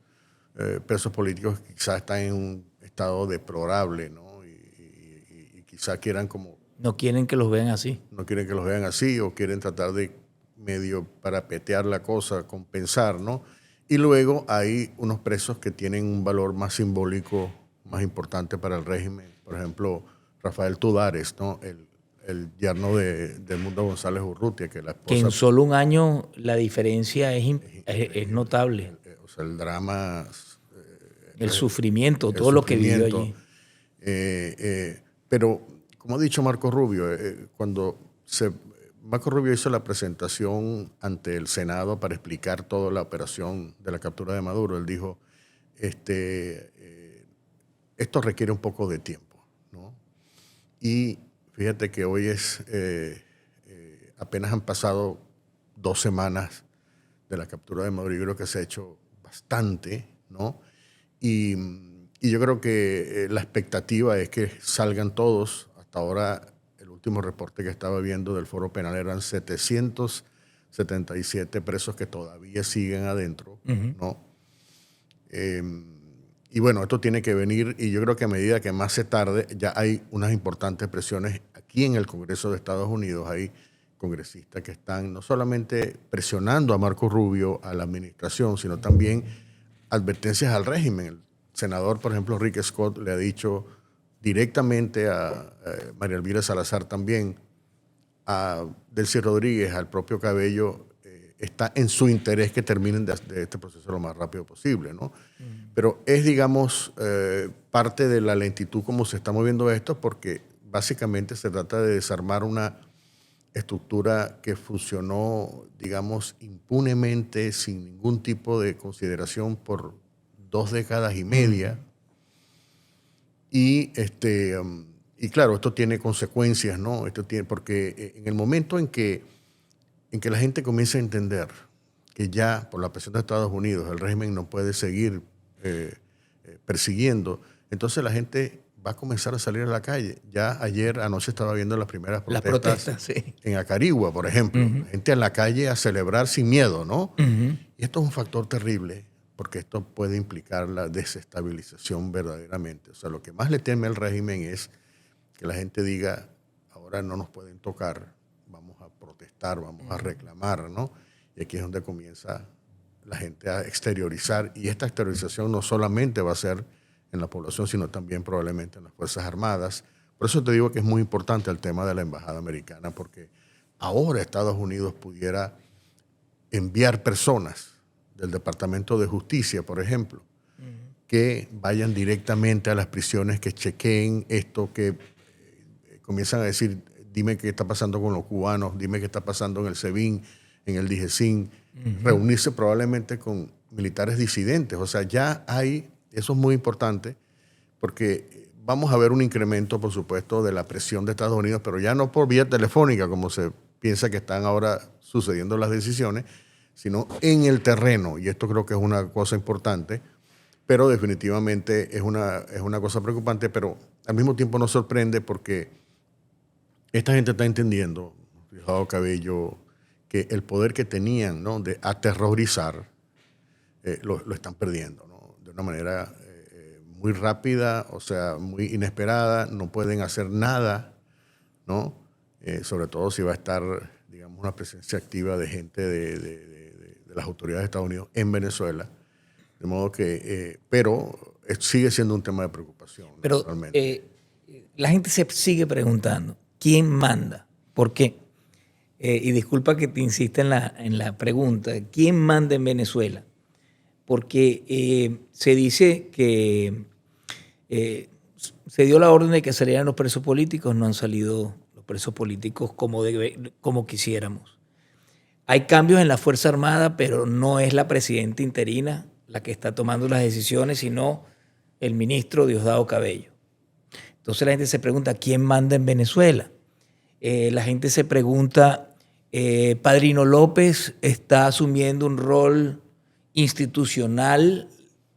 B: presos políticos que quizás están en un estado deplorable, ¿no? Y quizás quieran como...
A: No quieren que los vean así.
B: No quieren que los vean así o quieren tratar de medio parapetear la cosa, compensar, ¿no? Y luego hay unos presos que tienen un valor más simbólico, más importante para el régimen. Por ejemplo, Rafael Tudares, ¿no? El yerno de Mundo González Urrutia, que la esposa...
A: Que en solo un año la diferencia es notable.
B: O sea, el drama...
A: El sufrimiento, todo lo que vivió allí.
B: Pero, como ha dicho Marco Rubio, Marco Rubio hizo la presentación ante el Senado para explicar toda la operación de la captura de Maduro. Él dijo, esto requiere un poco de tiempo, ¿no? Y fíjate que hoy apenas han pasado 2 semanas de la captura de Maduro. Yo creo que se ha hecho bastante, ¿no? Y yo creo que la expectativa es que salgan todos. Hasta ahora, el último reporte que estaba viendo del Foro Penal eran 777 presos que todavía siguen adentro, ¿no? Y bueno, esto tiene que venir, y yo creo que a medida que más se tarde, ya hay unas importantes presiones aquí en el Congreso de Estados Unidos. Hay congresistas que están no solamente presionando a Marco Rubio, a la administración, sino también advertencias al régimen. El senador, por ejemplo, Rick Scott, le ha dicho directamente a María Elvira Salazar también, a Delcy Rodríguez, al propio Cabello, está en su interés que terminen de este proceso lo más rápido posible, ¿no? Pero es, digamos, parte de la lentitud como se está moviendo esto, porque básicamente se trata de desarmar una estructura que funcionó, digamos, impunemente, sin ningún tipo de consideración por 2 décadas y media. Y claro, esto tiene consecuencias, ¿no? Porque en el momento en que la gente comienza a entender que ya por la presión de Estados Unidos el régimen no puede seguir persiguiendo, entonces la gente va a comenzar a salir a la calle. Ya ayer anoche estaba viendo las primeras
A: Las
B: protestas
A: protestas, sí.
B: en Acarigua, por ejemplo. Gente en la calle a celebrar sin miedo, ¿no? Y esto es un factor terrible porque esto puede implicar la desestabilización verdaderamente. O sea, lo que más le teme al régimen es que la gente diga, ahora no nos pueden tocar, vamos a protestar, vamos a reclamar, ¿no? Y aquí es donde comienza la gente a exteriorizar. Y esta exteriorización no solamente va a ser en la población, sino también probablemente en las Fuerzas Armadas. Por eso te digo que es muy importante el tema de la embajada americana, porque ahora Estados Unidos pudiera enviar personas del Departamento de Justicia, por ejemplo, que vayan directamente a las prisiones, que chequeen esto, que comienzan a decir, dime qué está pasando con los cubanos, dime qué está pasando en el SEBIN, en el DIGESIN, reunirse probablemente con militares disidentes. O sea, ya hay, eso es muy importante, porque vamos a ver un incremento, por supuesto, de la presión de Estados Unidos, pero ya no por vía telefónica, como se piensa que están ahora sucediendo las decisiones, sino en el terreno. Y esto creo que es una cosa importante, pero definitivamente es una cosa preocupante, pero al mismo tiempo nos sorprende porque esta gente está entendiendo, Diosdado Cabello, que el poder que tenían, ¿no?, de aterrorizar, lo están perdiendo, ¿no?, de una manera muy rápida, o sea, muy inesperada. No pueden hacer nada, ¿no? Sobre todo si va a estar, digamos, una presencia activa de gente de las autoridades de Estados Unidos en Venezuela. De modo que, pero sigue siendo un tema de preocupación.
A: Pero la gente se sigue preguntando, ¿quién manda? ¿Por qué? Y disculpa que te insista en la pregunta, ¿quién manda en Venezuela? Porque se dice que se dio la orden de que salieran los presos políticos, no han salido los presos políticos como quisiéramos. Hay cambios en la Fuerza Armada, pero no es la presidenta interina la que está tomando las decisiones, sino el ministro Diosdado Cabello. Entonces la gente se pregunta, ¿quién manda en Venezuela? La gente se pregunta, ¿Padrino López está asumiendo un rol institucional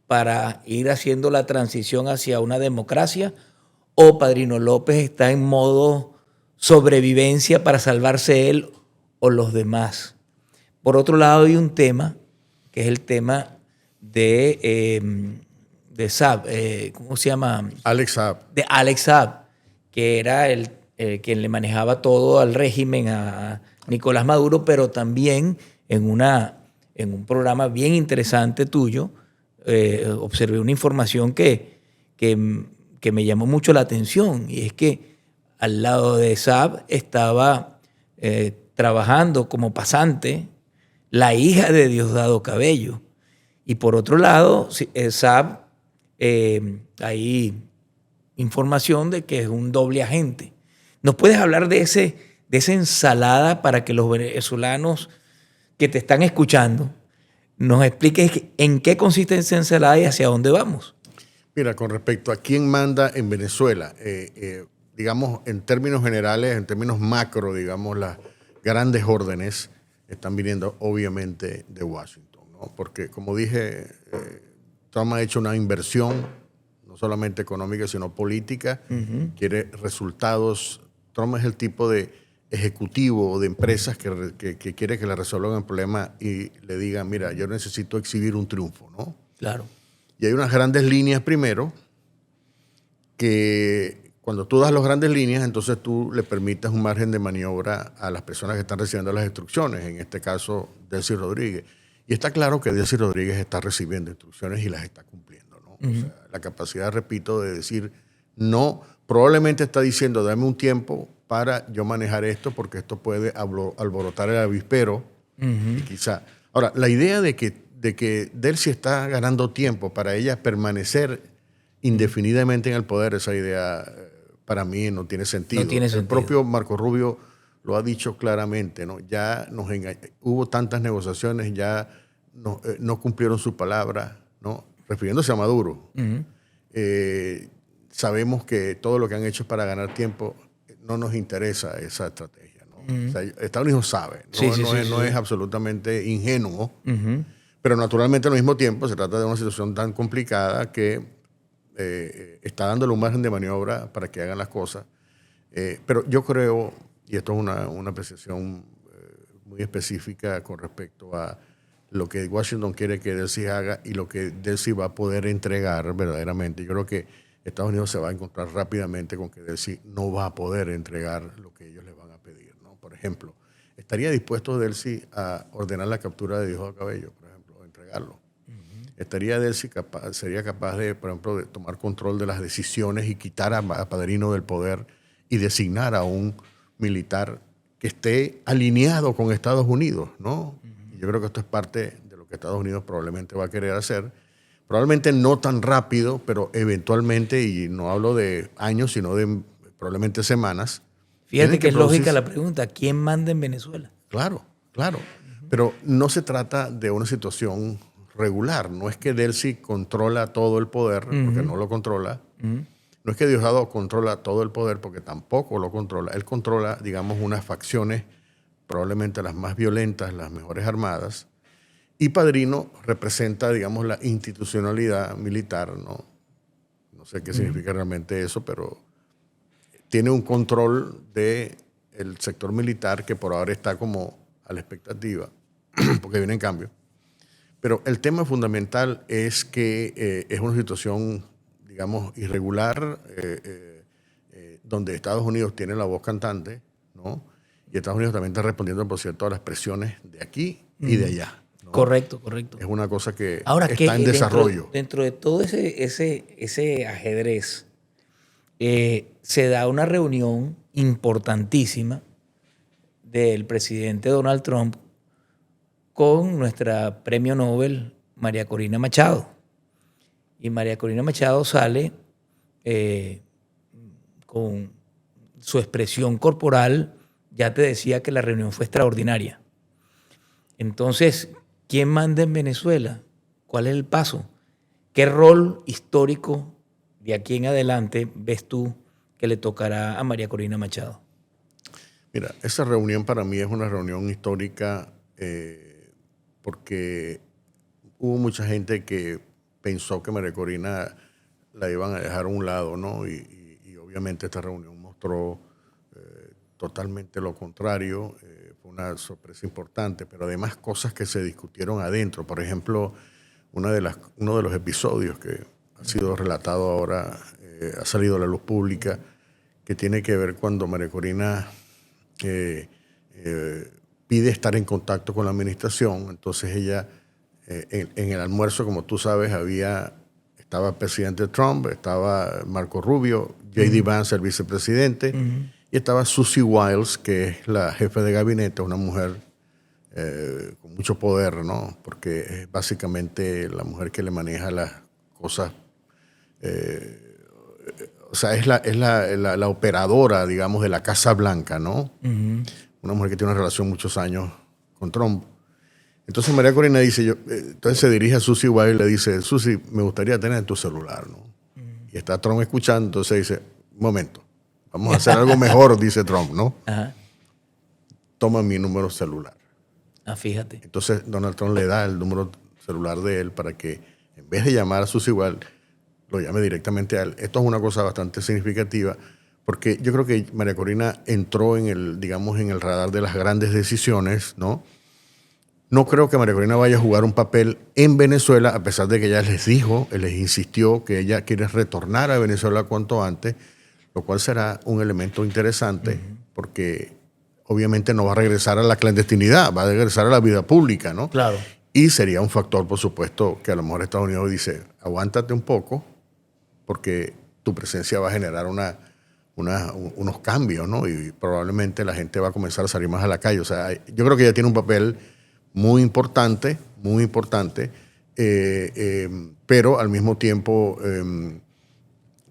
A: para ir haciendo la transición hacia una democracia? ¿O Padrino López está en modo sobrevivencia para salvarse él o los demás? Por otro lado, hay un tema, que es el tema de Saab, ¿cómo se llama?
B: Alex Saab.
A: De Alex Saab, que era quien le manejaba todo al régimen, a Nicolás Maduro, pero también en un programa bien interesante tuyo, observé una información que me llamó mucho la atención, y es que al lado de Saab estaba trabajando como pasante la hija de Diosdado Cabello. Y por otro lado, Saab, hay información de que es un doble agente. ¿Nos puedes hablar de esa ensalada para que los venezolanos que te están escuchando nos expliques en qué consiste esa ensalada y hacia dónde vamos?
B: Mira, con respecto a quién manda en Venezuela, digamos, en términos generales, en términos macro, digamos, las grandes órdenes están viniendo obviamente de Washington, ¿no? Porque, como dije, Trump ha hecho una inversión, no solamente económica, sino política. Quiere resultados. Trump es el tipo de ejecutivo o de empresas que quiere que le resuelvan el problema y le digan, mira, yo necesito exhibir un triunfo, ¿no?
A: Claro.
B: Y hay unas grandes líneas primero, que cuando tú das las grandes líneas, entonces tú le permites un margen de maniobra a las personas que están recibiendo las instrucciones, en este caso, Delcy Rodríguez. Y está claro que Delcy Rodríguez está recibiendo instrucciones y las está cumpliendo, ¿no? O sea, la capacidad, repito, de decir no, probablemente está diciendo, dame un tiempo para yo manejar esto, porque esto puede alborotar el avispero. Y quizá. Ahora, la idea de que Delcy está ganando tiempo para ella permanecer indefinidamente en el poder, esa idea para mí no tiene sentido.
A: No tiene sentido.
B: El propio Marco Rubio lo ha dicho claramente, ¿no? Ya hubo tantas negociaciones, ya no cumplieron su palabra, ¿no? Refiriéndose a Maduro. Sabemos que todo lo que han hecho es para ganar tiempo. No nos interesa esa estrategia, ¿no? O sea, Estados Unidos sabe, no es absolutamente ingenuo, pero naturalmente al mismo tiempo se trata de una situación tan complicada que está dándole un margen de maniobra para que hagan las cosas. Pero yo creo, y esto es una apreciación muy específica con respecto a lo que Washington quiere que Delcy haga y lo que Delcy va a poder entregar verdaderamente. Yo creo que Estados Unidos se va a encontrar rápidamente con que Delcy no va a poder entregar lo que ellos le van a pedir, ¿no? Por ejemplo, ¿estaría dispuesto Delcy a ordenar la captura de Diosdado Cabello, por ejemplo, o entregarlo? ¿Estaría Delcy sería capaz de, por ejemplo, de tomar control de las decisiones y quitar a Padrino del poder y designar a un militar que esté alineado con Estados Unidos, ¿no? Y yo creo que esto es parte de lo que Estados Unidos probablemente va a querer hacer. Probablemente no tan rápido, pero eventualmente, y no hablo de años, sino de probablemente semanas.
A: Fíjate que es lógica la pregunta, ¿quién manda en Venezuela?
B: Claro, claro. Pero no se trata de una situación regular. No es que Delcy controla todo el poder, porque no lo controla. No es que Diosdado controla todo el poder, porque tampoco lo controla. Él controla, digamos, unas facciones, probablemente las más violentas, las mejores armadas. Y Padrino representa, digamos, la institucionalidad militar, ¿no? No sé qué significa realmente eso, pero tiene un control del sector militar que por ahora está como a la expectativa, porque viene en cambio. Pero el tema fundamental es que es una situación, digamos, irregular, donde Estados Unidos tiene la voz cantante, ¿no? Y Estados Unidos también está respondiendo, por cierto, a las presiones de aquí y de allá, ¿no?
A: Correcto, correcto.
B: Es una cosa que
A: ahora,
B: está en desarrollo.
A: Dentro de todo ese ajedrez, se da una reunión importantísima del presidente Donald Trump con nuestra premio Nobel María Corina Machado. Y María Corina Machado sale con su expresión corporal, ya te decía que la reunión fue extraordinaria. Entonces, ¿quién manda en Venezuela? ¿Cuál es el paso? ¿Qué rol histórico de aquí en adelante ves tú que le tocará a María Corina Machado?
B: Mira, esa reunión para mí es una reunión histórica porque hubo mucha gente que pensó que María Corina la iban a dejar a un lado, ¿no? Y obviamente esta reunión mostró totalmente lo contrario. Fue una sorpresa importante, pero además cosas que se discutieron adentro. Por ejemplo, uno de los episodios que ha sido relatado ahora, ha salido a la luz pública, que tiene que ver cuando María Corina pide estar en contacto con la administración. Entonces ella, en el almuerzo, como tú sabes, estaba el presidente Trump, estaba Marco Rubio, J.D. Vance, el vicepresidente, y estaba Susie Wiles, que es la jefe de gabinete, una mujer con mucho poder, ¿no? Porque es básicamente la mujer que le maneja las cosas. O sea, es la operadora, digamos, de la Casa Blanca, ¿no? Una mujer que tiene una relación muchos años con Trump. Entonces María Corina dice, entonces se dirige a Susie Wiles y le dice, Susie, me gustaría tener tu celular, ¿no? Y está Trump escuchando, entonces dice, un momento, vamos a hacer algo mejor, dice Trump, ¿no?
A: Ajá.
B: Toma mi número celular.
A: Ah, fíjate.
B: Entonces Donald Trump le da el número celular de él para que, en vez de llamar a Susie Wiles, lo llame directamente a él. Esto es una cosa bastante significativa, porque yo creo que María Corina entró en el radar de las grandes decisiones, ¿no? No creo que María Corina vaya a jugar un papel en Venezuela, a pesar de que ella les insistió que ella quiere retornar a Venezuela cuanto antes, lo cual será un elemento interesante, porque obviamente no va a regresar a la clandestinidad, va a regresar a la vida pública, ¿no?
A: Claro.
B: Y sería un factor, por supuesto, que a lo mejor Estados Unidos dice, aguántate un poco, porque tu presencia va a generar unos cambios, ¿no? Y probablemente la gente va a comenzar a salir más a la calle. O sea, yo creo que ella tiene un papel muy importante, pero al mismo tiempo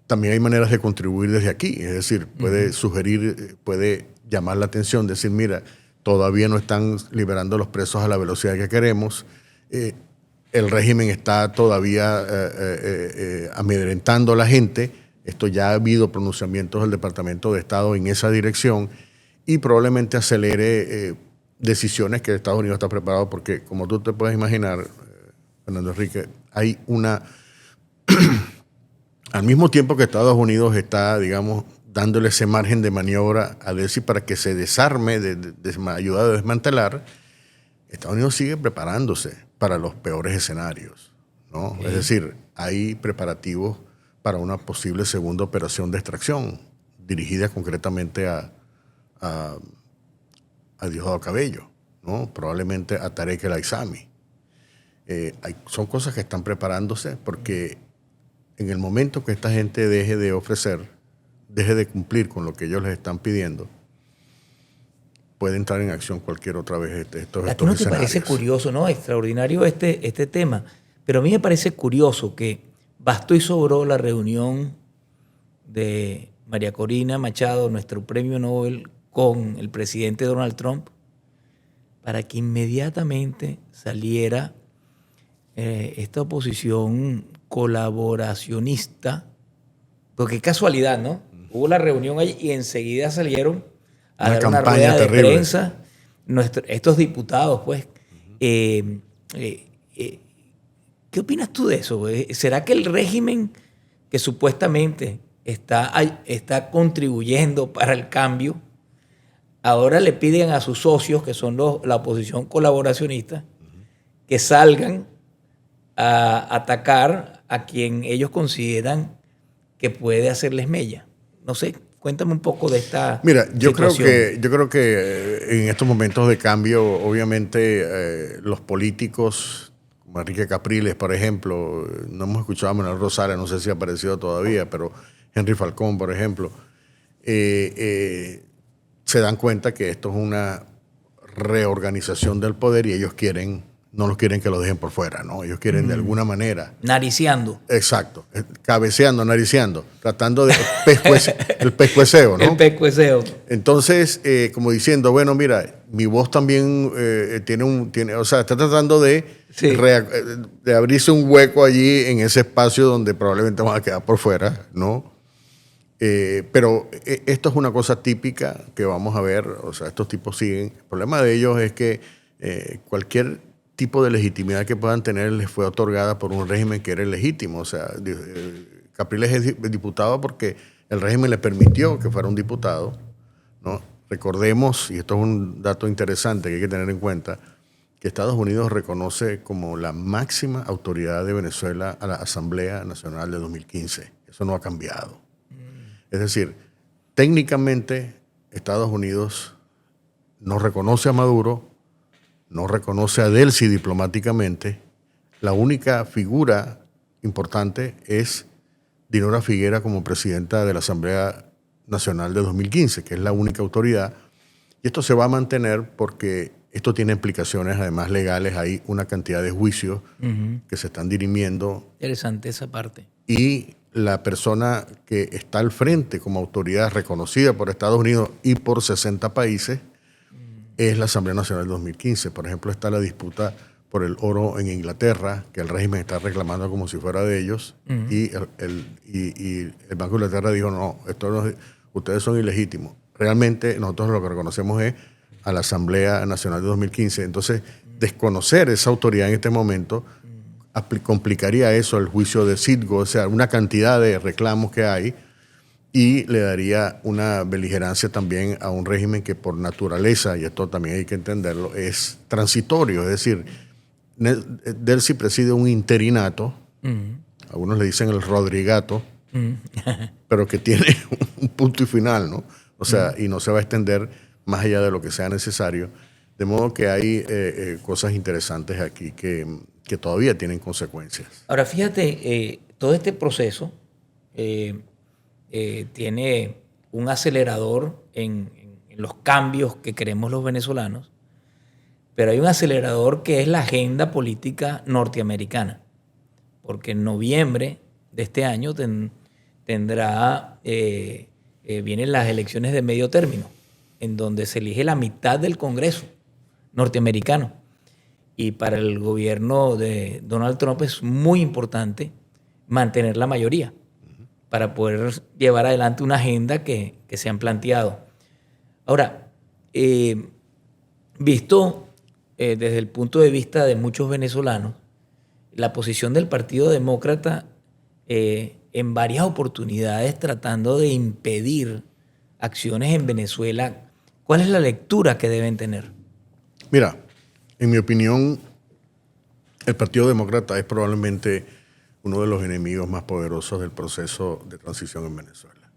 B: también hay maneras de contribuir desde aquí. Es decir, puede sugerir, puede llamar la atención, decir, mira, todavía no están liberando los presos a la velocidad que queremos. El régimen está todavía amedrentando a la gente. Esto ya ha habido pronunciamientos del Departamento de Estado en esa dirección y probablemente acelere decisiones que Estados Unidos está preparado porque, como tú te puedes imaginar, Fernando Enrique, hay al mismo tiempo que Estados Unidos está, digamos, dándole ese margen de maniobra a Delcy para que se desarme, ayuda a desmantelar, Estados Unidos sigue preparándose para los peores escenarios, ¿no? Okay. Es decir, hay preparativos para una posible segunda operación de extracción dirigida concretamente a Diosdado Cabello, ¿no? Probablemente a Tarek El Aissami. Son cosas que están preparándose porque en el momento que esta gente deje de ofrecer, deje de cumplir con lo que ellos les están pidiendo, puede entrar en acción cualquier otra vez estos
A: ¿A ti no te parece curioso, no? Extraordinario este tema. Pero a mí me parece curioso que bastó y sobró la reunión de María Corina Machado, nuestro premio Nobel, con el presidente Donald Trump, para que inmediatamente saliera esta oposición colaboracionista. Porque qué casualidad, ¿no? Hubo la reunión allí y enseguida salieron a dar una rueda de prensa estos diputados, pues. ¿Qué opinas tú de eso? ¿Será que el régimen que supuestamente está contribuyendo para el cambio, ahora le piden a sus socios, que son la oposición colaboracionista, que salgan a atacar a quien ellos consideran que puede hacerles mella? No sé, cuéntame un poco de esta situación.
B: Yo creo que en estos momentos de cambio, obviamente, los políticos, como Enrique Capriles, por ejemplo, no hemos escuchado a Manuel Rosales, no sé si ha aparecido todavía, pero Henry Falcón, por ejemplo, se dan cuenta que esto es una reorganización del poder y ellos no los quieren que lo dejen por fuera, ¿no? Ellos quieren de alguna manera...
A: Nariciando.
B: Exacto. Cabeceando, nariciando. Tratando de... el pescueceo, ¿no?
A: El pescueceo.
B: Entonces, como diciendo, bueno, mira, mi voz también o sea, está tratando de abrirse un hueco allí en ese espacio donde probablemente van a quedar por fuera, ¿no? Pero esto es una cosa típica que vamos a ver. O sea, estos tipos siguen. El problema de ellos es que cualquier tipo de legitimidad que puedan tener les fue otorgada por un régimen que era ilegítimo. O sea, Capriles es diputado porque el régimen le permitió que fuera un diputado, ¿no? Recordemos, y esto es un dato interesante que hay que tener en cuenta, que Estados Unidos reconoce como la máxima autoridad de Venezuela a la Asamblea Nacional de 2015. Eso no ha cambiado. Es decir, técnicamente Estados Unidos no reconoce a Maduro, no reconoce a Delcy diplomáticamente. La única figura importante es Dinora Figuera como presidenta de la Asamblea Nacional de 2015, que es la única autoridad. Y esto se va a mantener porque esto tiene implicaciones además legales. Hay una cantidad de juicios que se están dirimiendo.
A: Interesante esa parte.
B: Y la persona que está al frente como autoridad reconocida por Estados Unidos y por 60 países es la Asamblea Nacional de 2015. Por ejemplo, está la disputa por el oro en Inglaterra, que el régimen está reclamando como si fuera de ellos, y el Banco de Inglaterra dijo, no, ustedes son ilegítimos. Realmente nosotros lo que reconocemos es a la Asamblea Nacional de 2015. Entonces, desconocer esa autoridad en este momento complicaría eso, el juicio de Citgo, o sea, una cantidad de reclamos que hay, y le daría una beligerancia también a un régimen que por naturaleza, y esto también hay que entenderlo, es transitorio. Es decir, Delcy preside un interinato, algunos le dicen el Rodrigato, pero que tiene un punto y final, ¿no? O sea, y no se va a extender más allá de lo que sea necesario. De modo que hay cosas interesantes aquí que todavía tienen consecuencias.
A: Ahora, fíjate, todo este proceso tiene un acelerador en los cambios que queremos los venezolanos, pero hay un acelerador que es la agenda política norteamericana, porque en noviembre de este año vienen las elecciones de medio término, en donde se elige la mitad del Congreso norteamericano. Y para el gobierno de Donald Trump es muy importante mantener la mayoría para poder llevar adelante una agenda que se han planteado. Ahora, visto desde el punto de vista de muchos venezolanos, la posición del Partido Demócrata en varias oportunidades tratando de impedir acciones en Venezuela. ¿Cuál es la lectura que deben tener?
B: Mira, en mi opinión, el Partido Demócrata es probablemente uno de los enemigos más poderosos del proceso de transición en Venezuela.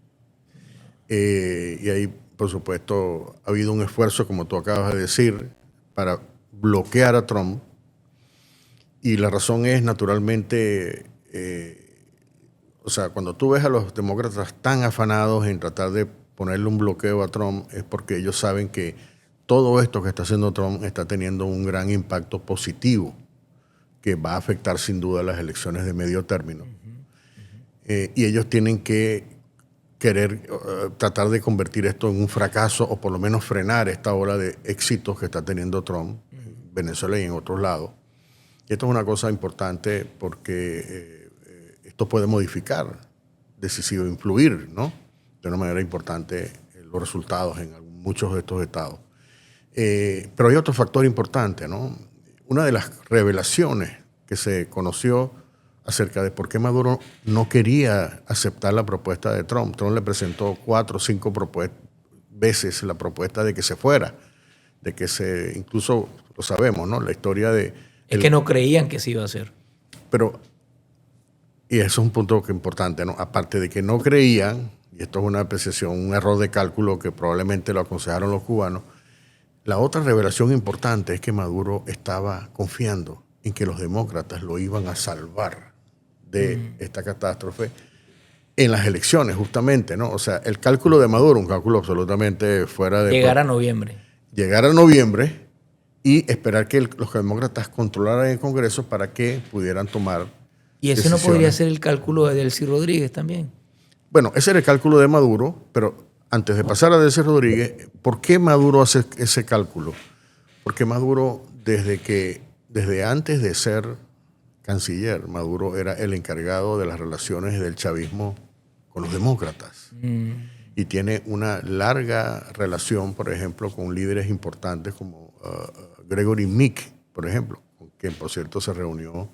B: Y ahí, por supuesto, ha habido un esfuerzo, como tú acabas de decir, para bloquear a Trump. Y la razón es, naturalmente, o sea, cuando tú ves a los demócratas tan afanados en tratar de ponerle un bloqueo a Trump, es porque ellos saben que todo esto que está haciendo Trump está teniendo un gran impacto positivo que va a afectar sin duda las elecciones de medio término. Y ellos tienen que querer tratar de convertir esto en un fracaso o por lo menos frenar esta ola de éxitos que está teniendo Trump en Venezuela y en otros lados. Y esto es una cosa importante porque esto puede modificar, decisivo, influir, ¿no? De una manera importante los resultados en muchos de estos estados. Pero hay otro factor importante, ¿no? Una de las revelaciones que se conoció acerca de por qué Maduro no quería aceptar la propuesta de Trump. Trump le presentó 4 o 5 veces la propuesta de que se fuera, de que incluso lo sabemos, ¿no? La historia de...
A: Es que no creían que se iba a hacer.
B: Pero, y eso es un punto importante, ¿no? Aparte de que no creían, y esto es una apreciación, un error de cálculo que probablemente lo aconsejaron los cubanos, la otra revelación importante es que Maduro estaba confiando en que los demócratas lo iban a salvar de esta catástrofe en las elecciones, justamente, ¿no? O sea, el cálculo de Maduro, un cálculo absolutamente fuera de...
A: Llegar a noviembre.
B: Llegar a noviembre y esperar que los demócratas controlaran el Congreso para que pudieran tomar
A: ¿Y ese
B: decisiones.
A: no podría ser el cálculo de Delcy Rodríguez también?
B: Bueno, ese era el cálculo de Maduro, pero antes de pasar a Delcy Rodríguez, ¿por qué Maduro hace ese cálculo? Porque Maduro, desde antes de ser canciller, Maduro era el encargado de las relaciones del chavismo con los demócratas. Y tiene una larga relación, por ejemplo, con líderes importantes como Gregory Meek, por ejemplo, con quien, por cierto, se reunió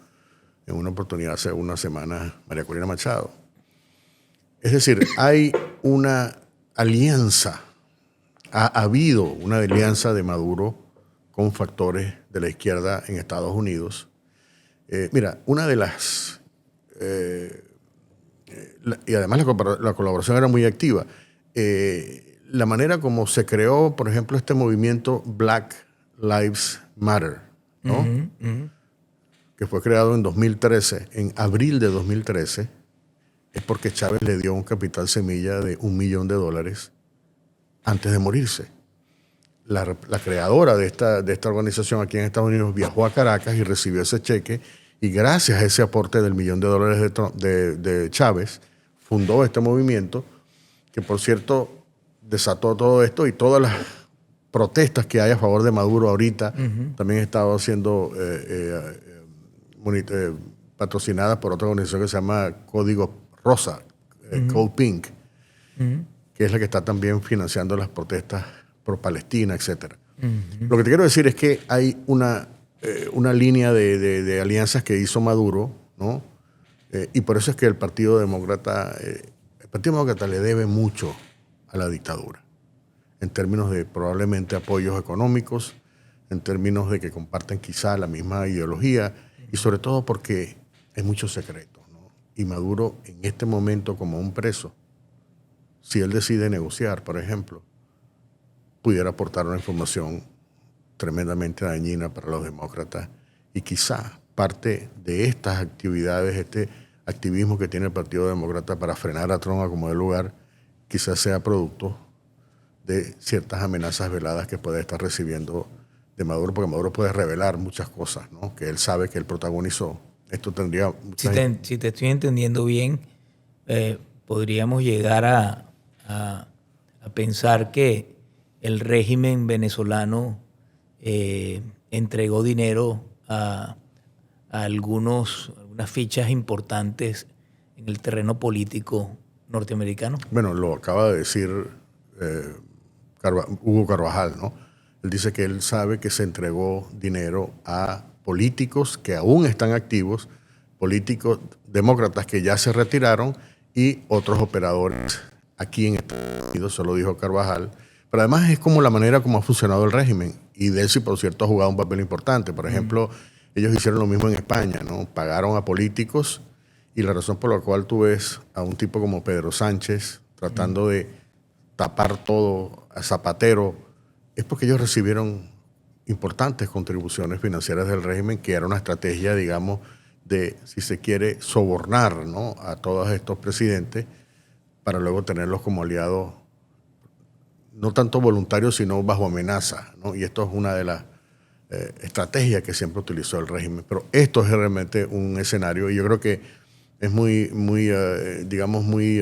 B: en una oportunidad hace unas semanas María Corina Machado. Es decir, hay una alianza, ha habido una alianza de Maduro con factores de la izquierda en Estados Unidos. Mira, una de las... y además la colaboración era muy activa. La manera como se creó, por ejemplo, este movimiento Black Lives Matter, ¿no? Que fue creado en 2013, en abril de 2013, es porque Chávez le dio un capital semilla de $1 millón antes de morirse. La creadora de esta organización aquí en Estados Unidos viajó a Caracas y recibió ese cheque, y gracias a ese aporte del $1 millón de Chávez, fundó este movimiento que, por cierto, desató todo esto, y todas las protestas que hay a favor de Maduro ahorita también han estado siendo patrocinadas por otra organización que se llama Código Rosa, Code Pink, que es la que está también financiando las protestas pro Palestina, etc. Lo que te quiero decir es que hay una línea de alianzas que hizo Maduro, ¿no? Y por eso es que el Partido Demócrata le debe mucho a la dictadura, en términos de probablemente apoyos económicos, en términos de que comparten quizá la misma ideología, y sobre todo porque hay muchos secretos, ¿no? Y Maduro, en este momento, como un preso, si él decide negociar, por ejemplo, pudiera aportar una información tremendamente dañina para los demócratas, y quizá parte de estas actividades, este activismo que tiene el Partido Demócrata para frenar a Trump a como de lugar, quizás sea producto de ciertas amenazas veladas que puede estar recibiendo de Maduro, porque Maduro puede revelar muchas cosas, ¿no? Que él sabe que él protagonizó. Esto tendría...
A: Si te estoy entendiendo bien, podríamos llegar a pensar que el régimen venezolano entregó dinero a algunas fichas importantes en el terreno político norteamericano.
B: Bueno, lo acaba de decir Hugo Carvajal, ¿no? Él dice que él sabe que se entregó dinero a políticos que aún están activos, políticos demócratas que ya se retiraron y otros operadores aquí en Estados Unidos, se lo dijo Carvajal. Pero además es como la manera como ha funcionado el régimen. Y Delcy, por cierto, ha jugado un papel importante. Por ejemplo, ellos hicieron lo mismo en España, ¿no? Pagaron a políticos y la razón por la cual tú ves a un tipo como Pedro Sánchez tratando de tapar todo a Zapatero es porque ellos recibieron importantes contribuciones financieras del régimen, que era una estrategia, digamos, de, si se quiere, sobornar, ¿no?, a todos estos presidentes para luego tenerlos como aliados, no tanto voluntarios, sino bajo amenaza, ¿no? Y esto es una de las estrategias que siempre utilizó el régimen. Pero esto es realmente un escenario, y yo creo que es muy digamos, muy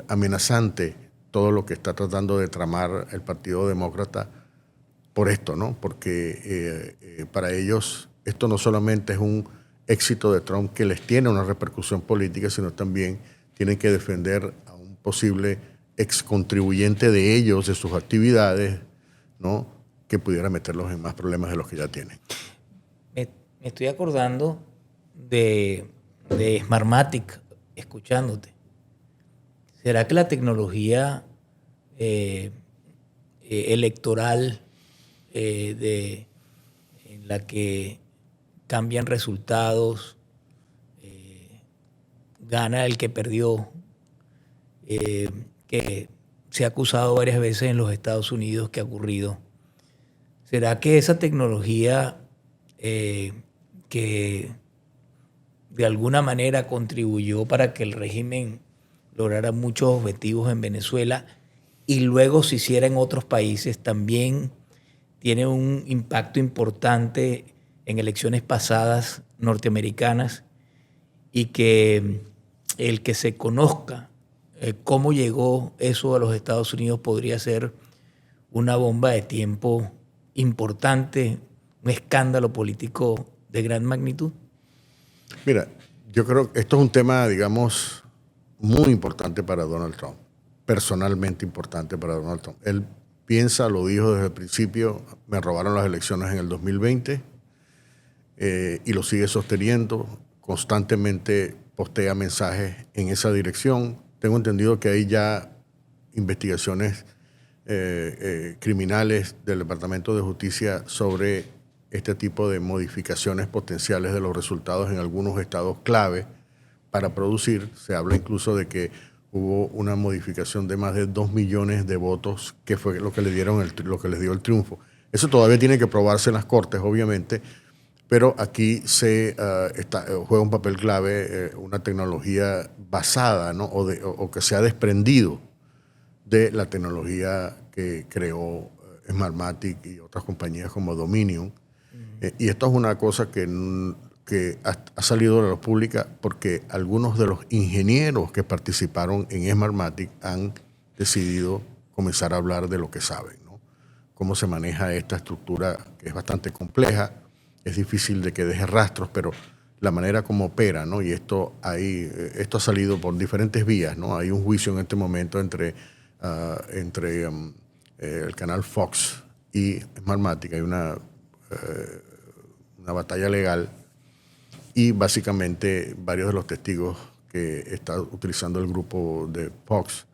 B: amenazante todo lo que está tratando de tramar el Partido Demócrata por esto, ¿no? Porque para ellos esto no solamente es un éxito de Trump que les tiene una repercusión política, sino también tienen que defender a un posible excontribuyente de ellos, de sus actividades, ¿no?, que pudiera meterlos en más problemas de los que ya tienen.
A: Me estoy acordando de Smartmatic, escuchándote. ¿Será que la tecnología electoral en la que cambian resultados, gana el que perdió, que se ha acusado varias veces en los Estados Unidos que ha ocurrido? ¿Será que esa tecnología que de alguna manera contribuyó para que el régimen lograra muchos objetivos en Venezuela y luego se hiciera en otros países, también tiene un impacto importante en elecciones pasadas norteamericanas, y que el que se conozca cómo llegó eso a los Estados Unidos podría ser una bomba de tiempo importante, un escándalo político de gran magnitud?
B: Mira, yo creo que esto es un tema, digamos, muy importante para Donald Trump, personalmente importante para Donald Trump. Él piensa, lo dijo desde el principio, me robaron las elecciones en el 2020 y lo sigue sosteniendo, constantemente postea mensajes en esa dirección. Tengo entendido que hay ya investigaciones criminales del Departamento de Justicia sobre este tipo de modificaciones potenciales de los resultados en algunos estados clave para producir. Se habla incluso de que hubo una modificación de más de 2 millones de votos, que fue lo que le dieron lo que les dio el triunfo. Eso todavía tiene que probarse en las cortes, obviamente, pero aquí se juega un papel clave una tecnología basada, ¿no?, o que se ha desprendido de la tecnología que creó Smartmatic y otras compañías como Dominion. Y esto es una cosa que ha salido a la luz pública porque algunos de los ingenieros que participaron en Smartmatic han decidido comenzar a hablar de lo que saben, ¿no? Cómo se maneja esta estructura, que es bastante compleja, es difícil de que deje rastros, pero la manera como opera, ¿no? Y esto ha salido por diferentes vías, ¿no? Hay un juicio en este momento entre el canal Fox y Smartmatic. Hay una batalla legal, y básicamente varios de los testigos que está utilizando el grupo de Fox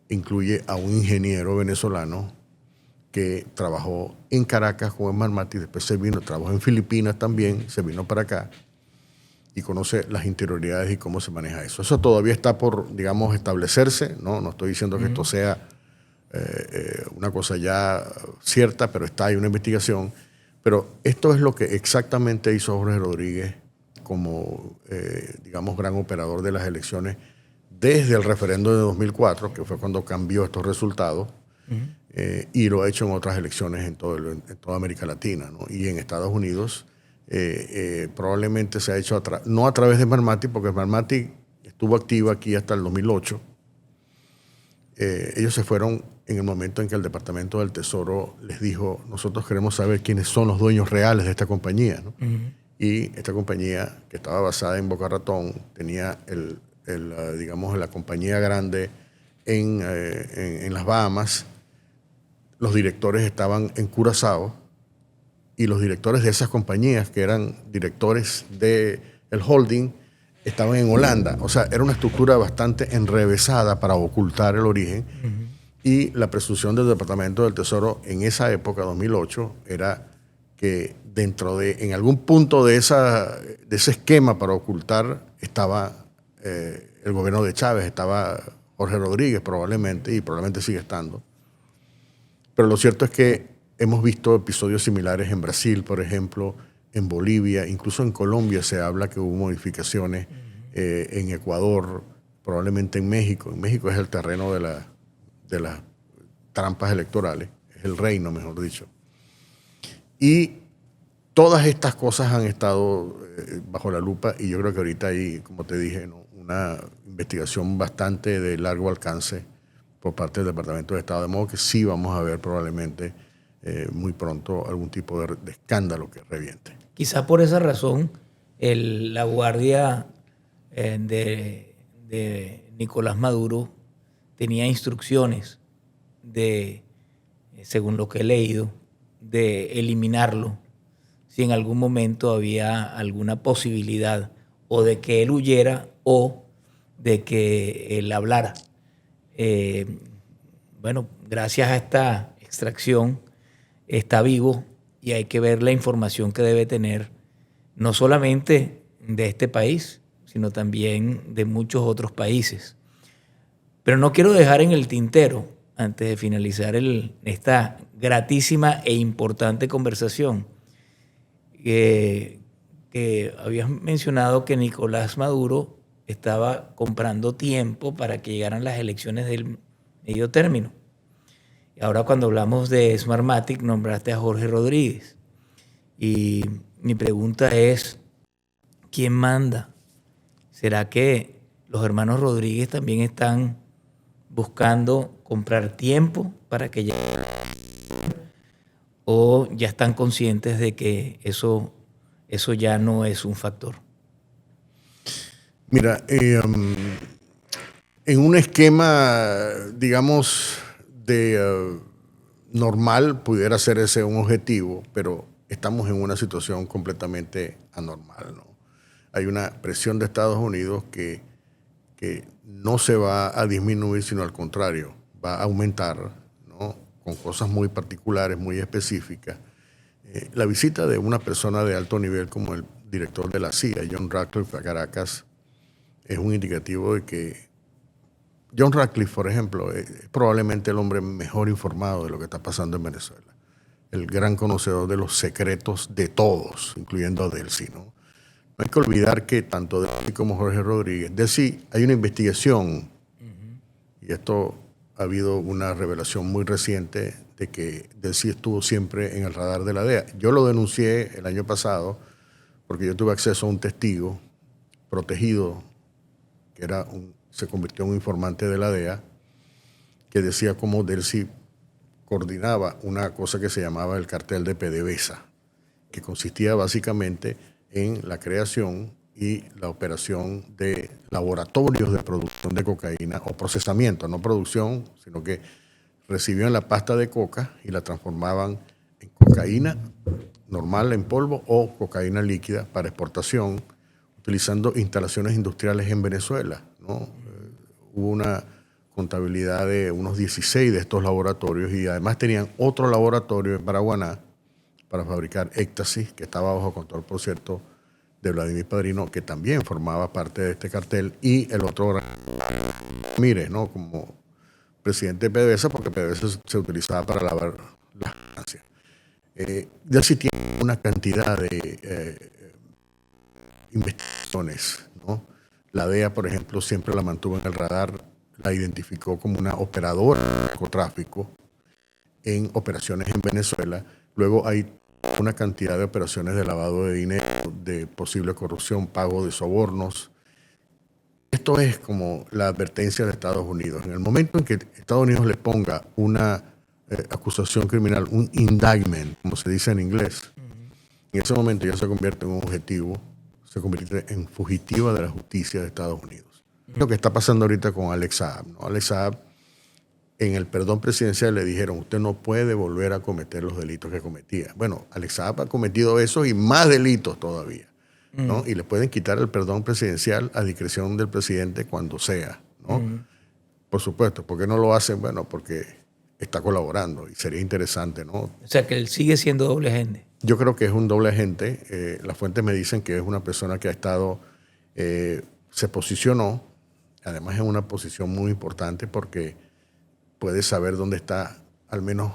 B: incluye a un ingeniero venezolano que trabajó en Caracas con Smartmatic, después trabajó en Filipinas también, se vino para acá y conoce las interioridades y cómo se maneja eso. Eso todavía está por, digamos, establecerse, ¿no? No estoy diciendo que esto sea una cosa ya cierta, pero hay una investigación. Pero esto es lo que exactamente hizo Jorge Rodríguez como, digamos, gran operador de las elecciones desde el referendo de 2004, que fue cuando cambió estos resultados, y lo ha hecho en otras elecciones en toda América Latina, ¿no? Y en Estados Unidos probablemente se ha hecho no a través de Smartmatic, porque Smartmatic estuvo activa aquí hasta el 2008. Ellos se fueron en el momento en que el Departamento del Tesoro les dijo: nosotros queremos saber quiénes son los dueños reales de esta compañía, ¿no? Y esta compañía, que estaba basada en Boca Ratón, tenía digamos, la compañía grande en las Bahamas. Los directores estaban en Curazao, y los directores de esas compañías, que eran directores del holding, estaban en Holanda. O sea, era una estructura bastante enrevesada para ocultar el origen. Y la presunción del Departamento del Tesoro en esa época, 2008, era que en algún punto de ese esquema para ocultar estaba el gobierno de Chávez, estaba Jorge Rodríguez probablemente, y probablemente sigue estando. Pero lo cierto es que hemos visto episodios similares en Brasil, por ejemplo, en Bolivia, incluso en Colombia se habla que hubo modificaciones, en Ecuador, probablemente en México. En México es el terreno de las trampas electorales, es el reino, mejor dicho. Y todas estas cosas han estado bajo la lupa, y yo creo que ahorita hay, como te dije, ¿no?, una investigación bastante de largo alcance por parte del Departamento de Estado, de modo que sí vamos a ver probablemente muy pronto algún tipo de escándalo que reviente.
A: Quizás por esa razón la guardia de Nicolás Maduro tenía instrucciones según lo que he leído, de eliminarlo si en algún momento había alguna posibilidad o de que él huyera o de que él hablara. Bueno, gracias a esta extracción está vivo, y hay que ver la información que debe tener, no solamente de este país, sino también de muchos otros países. Pero no quiero dejar en el tintero, antes de finalizar esta gratísima e importante conversación, que habías mencionado que Nicolás Maduro estaba comprando tiempo para que llegaran las elecciones del medio término. Y ahora, cuando hablamos de Smartmatic, nombraste a Jorge Rodríguez. Y mi pregunta es, ¿quién manda? ¿Será que los hermanos Rodríguez también están buscando comprar tiempo para que llegue, o ya están conscientes de que eso ya no es un factor?
B: Mira, en un esquema, digamos, normal, pudiera ser ese un objetivo, pero estamos en una situación completamente anormal, ¿no? Hay una presión de Estados Unidos que no se va a disminuir, sino al contrario, va a aumentar, ¿no?, con cosas muy particulares, muy específicas. La visita de una persona de alto nivel como el director de la CIA, John Ratcliffe, a Caracas, es un indicativo de que John Ratcliffe, por ejemplo, es probablemente el hombre mejor informado de lo que está pasando en Venezuela. El gran conocedor de los secretos de todos, incluyendo a Delcy, ¿no? No hay que olvidar que tanto Delcy como Jorge Rodríguez, Delcy, hay una investigación, y esto ha habido una revelación muy reciente de que Delcy estuvo siempre en el radar de la DEA. Yo lo denuncié el año pasado porque yo tuve acceso a un testigo protegido que se convirtió en un informante de la DEA, que decía cómo Delcy coordinaba una cosa que se llamaba el cartel de PDVSA, que consistía básicamente en la creación y la operación de laboratorios de producción de cocaína, o procesamiento, no producción, sino que recibían la pasta de coca y la transformaban en cocaína normal en polvo o cocaína líquida para exportación, utilizando instalaciones industriales en Venezuela, ¿no? Hubo una contabilidad de unos 16 de estos laboratorios, y además tenían otro laboratorio en Paraguaná para fabricar éxtasis, que estaba bajo control, por cierto, de Vladimir Padrino, que también formaba parte de este cartel, y el otro, Ramírez, ¿no?, como presidente de PDVSA, porque PDVSA se utilizaba para lavar las ganancias. Delcy tiene una cantidad de investigaciones, ¿no? La DEA, por ejemplo, siempre la mantuvo en el radar, la identificó como una operadora de narcotráfico en operaciones en Venezuela. Luego hay una cantidad de operaciones de lavado de dinero, de posible corrupción, pago de sobornos. Esto es como la advertencia de Estados Unidos. En el momento en que Estados Unidos le ponga una acusación criminal, un indictment, como se dice en inglés, en ese momento ya se convierte en un objetivo, se convierte en fugitiva de la justicia de Estados Unidos. Lo que está pasando ahorita con Alex Saab, ¿no? Alex Saab, en el perdón presidencial le dijeron, usted no puede volver a cometer los delitos que cometía. Bueno, Alex Saab ha cometido eso y más delitos todavía. ¿no? Y le pueden quitar el perdón presidencial a discreción del presidente cuando sea, ¿no? Por supuesto. ¿Por qué no lo hacen? Bueno, porque está colaborando y sería interesante, ¿no?
A: O sea, que él sigue siendo doble agente.
B: Yo creo que es un doble agente. Las fuentes me dicen que es una persona que ha estado, se posicionó, además en una posición muy importante porque puede saber dónde está al menos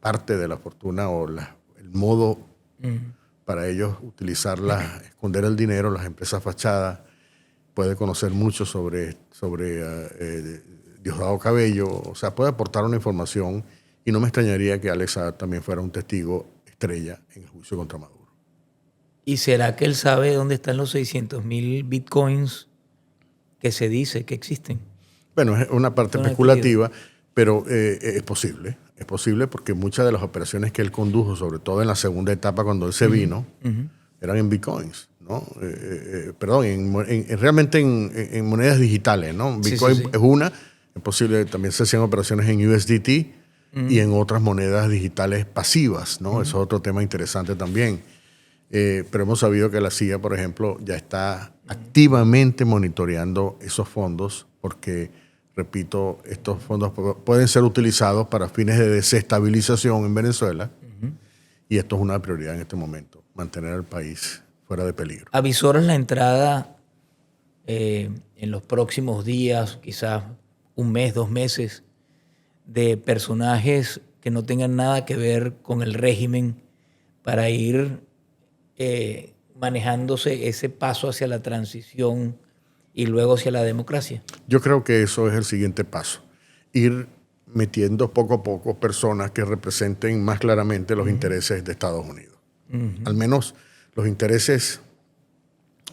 B: parte de la fortuna o el modo para ellos utilizarla, esconder el dinero, las empresas fachadas. Puede conocer mucho sobre Diosdado Cabello, o sea, puede aportar una información y no me extrañaría que Alex Saab también fuera un testigo estrella en el juicio contra Maduro.
A: ¿Y será que él sabe dónde están los 600.000 bitcoins que se dice que existen?
B: Bueno, es una parte
A: Son
B: especulativa, pero es posible porque muchas de las operaciones que él condujo, sobre todo en la segunda etapa cuando él se vino, eran en bitcoins, ¿no? Perdón, realmente en monedas digitales, ¿no? Bitcoin es una, es posible, también se hacían operaciones en USDT y en otras monedas digitales pasivas, ¿no? Eso es otro tema interesante también. Pero hemos sabido que la CIA, por ejemplo, ya está activamente monitoreando esos fondos porque, repito, estos fondos pueden ser utilizados para fines de desestabilización en Venezuela y esto es una prioridad en este momento, mantener al país fuera de peligro.
A: ¿Avisoras la entrada en los próximos días, quizás un mes, 2 meses, de personajes que no tengan nada que ver con el régimen para ir manejándose ese paso hacia la transición y luego hacia la democracia?
B: Yo creo que eso es el siguiente paso, ir metiendo poco a poco personas que representen más claramente los intereses de Estados Unidos. Al menos los intereses,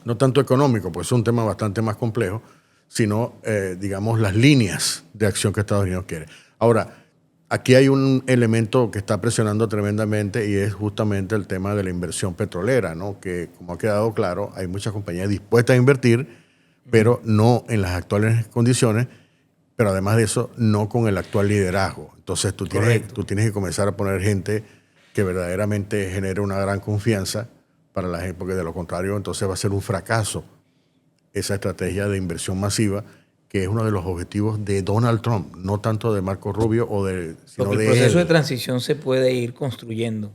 B: no tanto económicos, pues es un tema bastante más complejo, sino, digamos, las líneas de acción que Estados Unidos quiere. Ahora, aquí hay un elemento que está presionando tremendamente y es justamente el tema de la inversión petrolera, ¿no? Que, como ha quedado claro, hay muchas compañías dispuestas a invertir, pero no en las actuales condiciones, pero además de eso, no con el actual liderazgo. Entonces tú tienes que comenzar a poner gente que verdaderamente genere una gran confianza para la gente, porque de lo contrario entonces va a ser un fracaso esa estrategia de inversión masiva, que es uno de los objetivos de Donald Trump, no tanto de Marco Rubio sino
A: porque el proceso de transición se puede ir construyendo.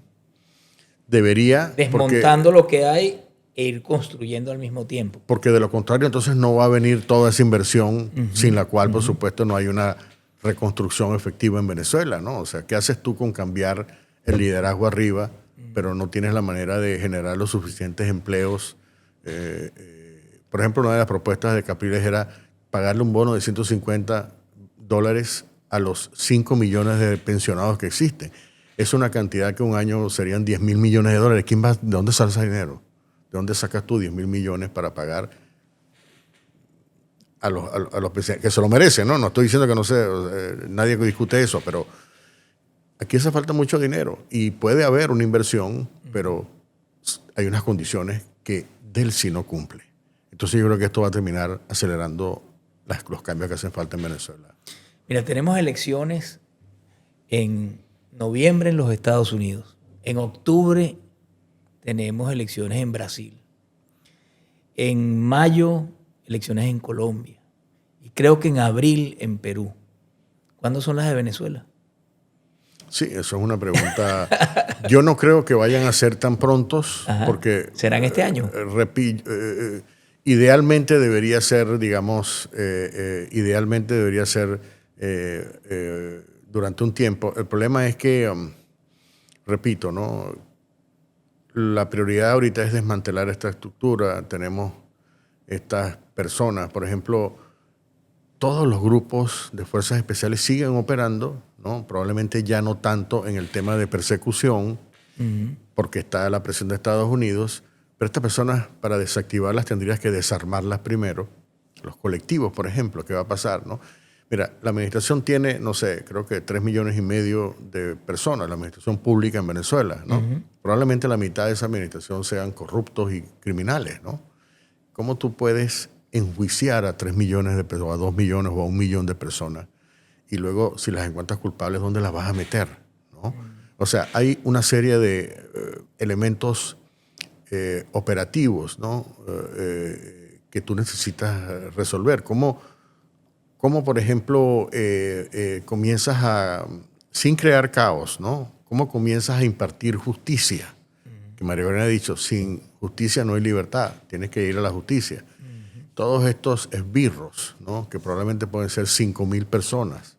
B: Debería.
A: Desmontando lo que hay e ir construyendo al mismo tiempo.
B: Porque de lo contrario entonces no va a venir toda esa inversión sin la cual, por supuesto, no hay una reconstrucción efectiva en Venezuela, ¿no? O sea, ¿qué haces tú con cambiar el liderazgo arriba, pero no tienes la manera de generar los suficientes empleos? Por ejemplo, una de las propuestas de Capriles era pagarle un bono de $150 a los 5 millones de pensionados que existen. Es una cantidad que un año serían 10.000 millones de dólares. ¿De dónde sale ese dinero? ¿De dónde sacas tú 10.000 millones para pagar a los presidentes? Que se lo merecen, ¿no? No estoy diciendo que no sé, nadie discute eso, pero aquí hace falta mucho dinero y puede haber una inversión, pero hay unas condiciones que Delcy no cumple. Entonces yo creo que esto va a terminar acelerando los cambios que hacen falta en Venezuela.
A: Mira, tenemos elecciones en noviembre en los Estados Unidos. En octubre tenemos elecciones en Brasil. En mayo, elecciones en Colombia. Y creo que en abril en Perú. ¿Cuándo son las de Venezuela?
B: Sí, eso es una pregunta. Yo no creo que vayan a ser tan prontos. Porque
A: ¿serán este año?
B: Idealmente debería ser, digamos, durante un tiempo. El problema es que, repito, ¿no? La prioridad ahorita es desmantelar esta estructura. Tenemos estas personas, por ejemplo, todos los grupos de fuerzas especiales siguen operando, ¿no? Probablemente ya no tanto en el tema de persecución, porque está la presión de Estados Unidos, pero estas personas, para desactivarlas, tendrías que desarmarlas primero. Los colectivos, por ejemplo, ¿qué va a pasar, no? Mira, la administración tiene, no sé, creo que 3,5 millones de personas, la administración pública en Venezuela, ¿no? Probablemente la mitad de esa administración sean corruptos y criminales, ¿no? ¿Cómo tú puedes enjuiciar a 3 millones de personas, a 2 millones o a 1 millón de personas? Y luego, si las encuentras culpables, ¿dónde las vas a meter, no? O sea, hay una serie de elementos operativos, ¿no? Que tú necesitas resolver. ¿Cómo por ejemplo, comienzas a, sin crear caos, ¿no? ¿Cómo comienzas a impartir justicia? Que María Corina ha dicho, sin justicia no hay libertad, tienes que ir a la justicia. Todos estos esbirros, ¿no? Que probablemente pueden ser 5.000 personas.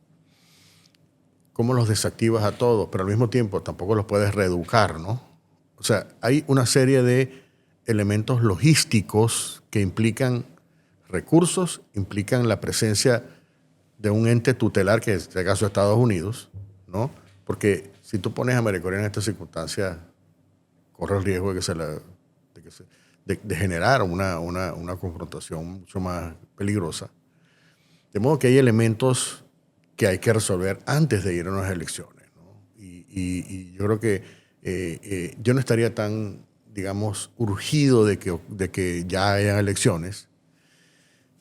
B: ¿Cómo los desactivas a todos? Pero al mismo tiempo tampoco los puedes reeducar, ¿no? O sea, hay una serie de elementos logísticos que implican recursos, implican la presencia de un ente tutelar, que en este caso Estados Unidos, ¿no? Porque si tú pones a María Corina en estas circunstancias, corre el riesgo de generar una confrontación mucho más peligrosa. De modo que hay elementos que hay que resolver antes de ir a unas elecciones, ¿no? Y yo creo que yo no estaría tan, digamos, urgido de que ya hayan elecciones,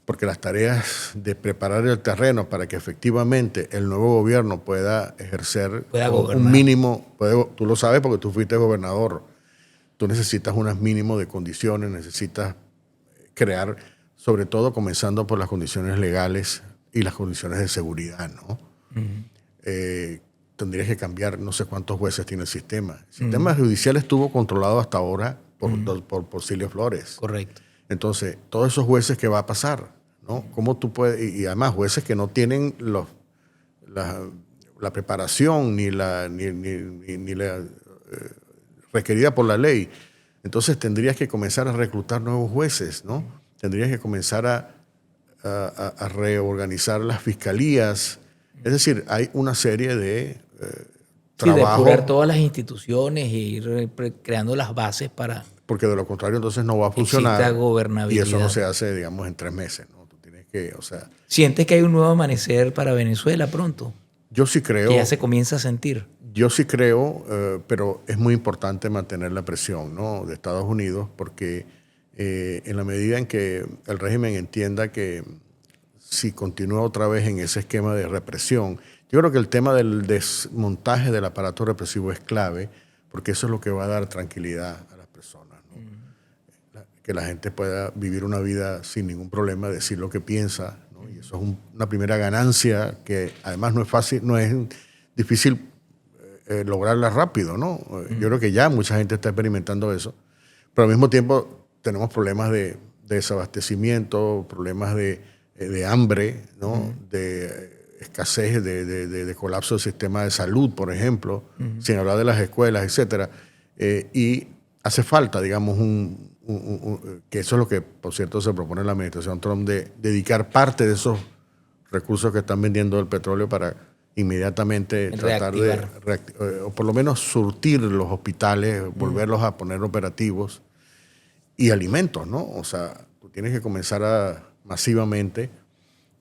B: porque las tareas de preparar el terreno para que efectivamente el nuevo gobierno pueda ejercer un mínimo, tú lo sabes porque tú fuiste gobernador, tú necesitas unos mínimos de condiciones, necesitas crear, sobre todo comenzando por las condiciones legales y las condiciones de seguridad, ¿no? Tendrías que cambiar, no sé cuántos jueces tiene el sistema. El sistema judicial estuvo controlado hasta ahora por Silvio Flores.
A: Correcto.
B: Entonces, todos esos jueces, ¿qué va a pasar? ¿No? ¿Cómo tú puedes? Y además, jueces que no tienen la preparación ni la requerida por la ley. Entonces, tendrías que comenzar a reclutar nuevos jueces, ¿no? Tendrías que comenzar a reorganizar las fiscalías. Es decir, hay una serie de trabajo.
A: Depurar todas las instituciones e ir creando las bases para...
B: Porque de lo contrario, entonces no va a funcionar.
A: Exista gobernabilidad.
B: Y eso no se hace, digamos, en 3 meses, ¿no? Tú tienes que, o sea...
A: ¿Sientes que hay un nuevo amanecer para Venezuela pronto?
B: Yo sí creo.
A: Que ya se comienza a sentir.
B: Yo sí creo, pero es muy importante mantener la presión, ¿no? De Estados Unidos, porque en la medida en que el régimen entienda que si continúa otra vez en ese esquema de represión, yo creo que el tema del desmontaje del aparato represivo es clave, porque eso es lo que va a dar tranquilidad a las personas, ¿no? Que la gente pueda vivir una vida sin ningún problema, decir lo que piensa, ¿no? Y eso es una primera ganancia que además no es fácil, no es difícil lograrla rápido, ¿no? Yo creo que ya mucha gente está experimentando eso, pero al mismo tiempo tenemos problemas de desabastecimiento, problemas de hambre, ¿no? De escasez, de colapso del sistema de salud, por ejemplo, sin hablar de las escuelas, etcétera. Y hace falta, digamos, que eso es lo que, por cierto, se propone en la administración Trump, de dedicar parte de esos recursos que están vendiendo del petróleo para inmediatamente tratar de o por lo menos surtir los hospitales, volverlos a poner operativos y alimentos, ¿no? O sea, tú tienes que comenzar masivamente.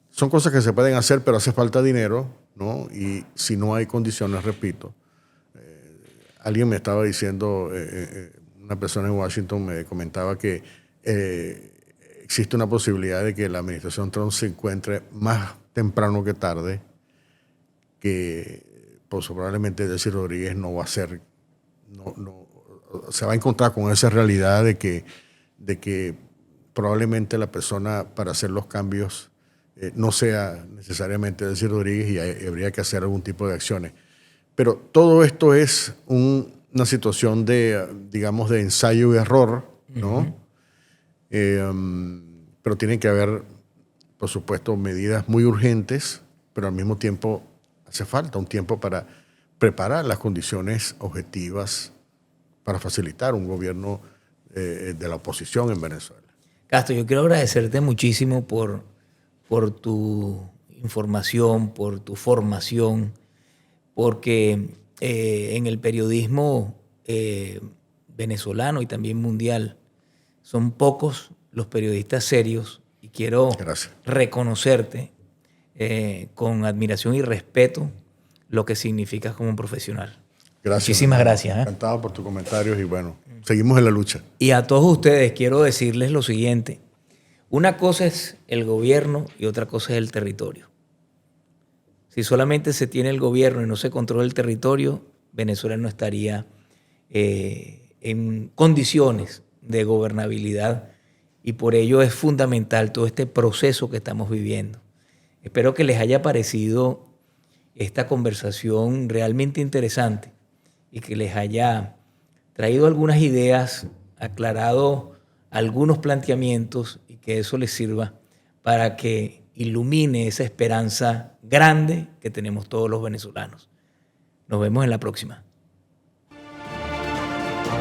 B: Son cosas que se pueden hacer, pero hace falta dinero, ¿no? Y si no hay condiciones, repito, alguien me estaba diciendo, una persona en Washington me comentaba que existe una posibilidad de que la administración Trump se encuentre más temprano que tarde, que pues, probablemente Delcy Rodríguez no va a ser, se va a encontrar con esa realidad de que probablemente la persona para hacer los cambios no sea necesariamente Delcy Rodríguez y habría que hacer algún tipo de acciones. Pero todo esto es una situación de, digamos, de ensayo y error, ¿no? Pero tiene que haber, por supuesto, medidas muy urgentes, pero al mismo tiempo hace falta un tiempo para preparar las condiciones objetivas para facilitar un gobierno de la oposición en Venezuela.
A: Castro, yo quiero agradecerte muchísimo por tu información, por tu formación, porque en el periodismo venezolano y también mundial son pocos los periodistas serios y quiero reconocerte con admiración y respeto lo que significas como un profesional.
B: Gracias.
A: Muchísimas gracias.
B: Encantado por tus comentarios y bueno, seguimos en la lucha.
A: Y a todos ustedes quiero decirles lo siguiente. Una cosa es el gobierno y otra cosa es el territorio. Si solamente se tiene el gobierno y no se controla el territorio, Venezuela no estaría en condiciones de gobernabilidad y por ello es fundamental todo este proceso que estamos viviendo. Espero que les haya parecido esta conversación realmente interesante y que les haya traído algunas ideas, aclarado algunos planteamientos y que eso les sirva para que ilumine esa esperanza grande que tenemos todos los venezolanos. Nos vemos en la próxima.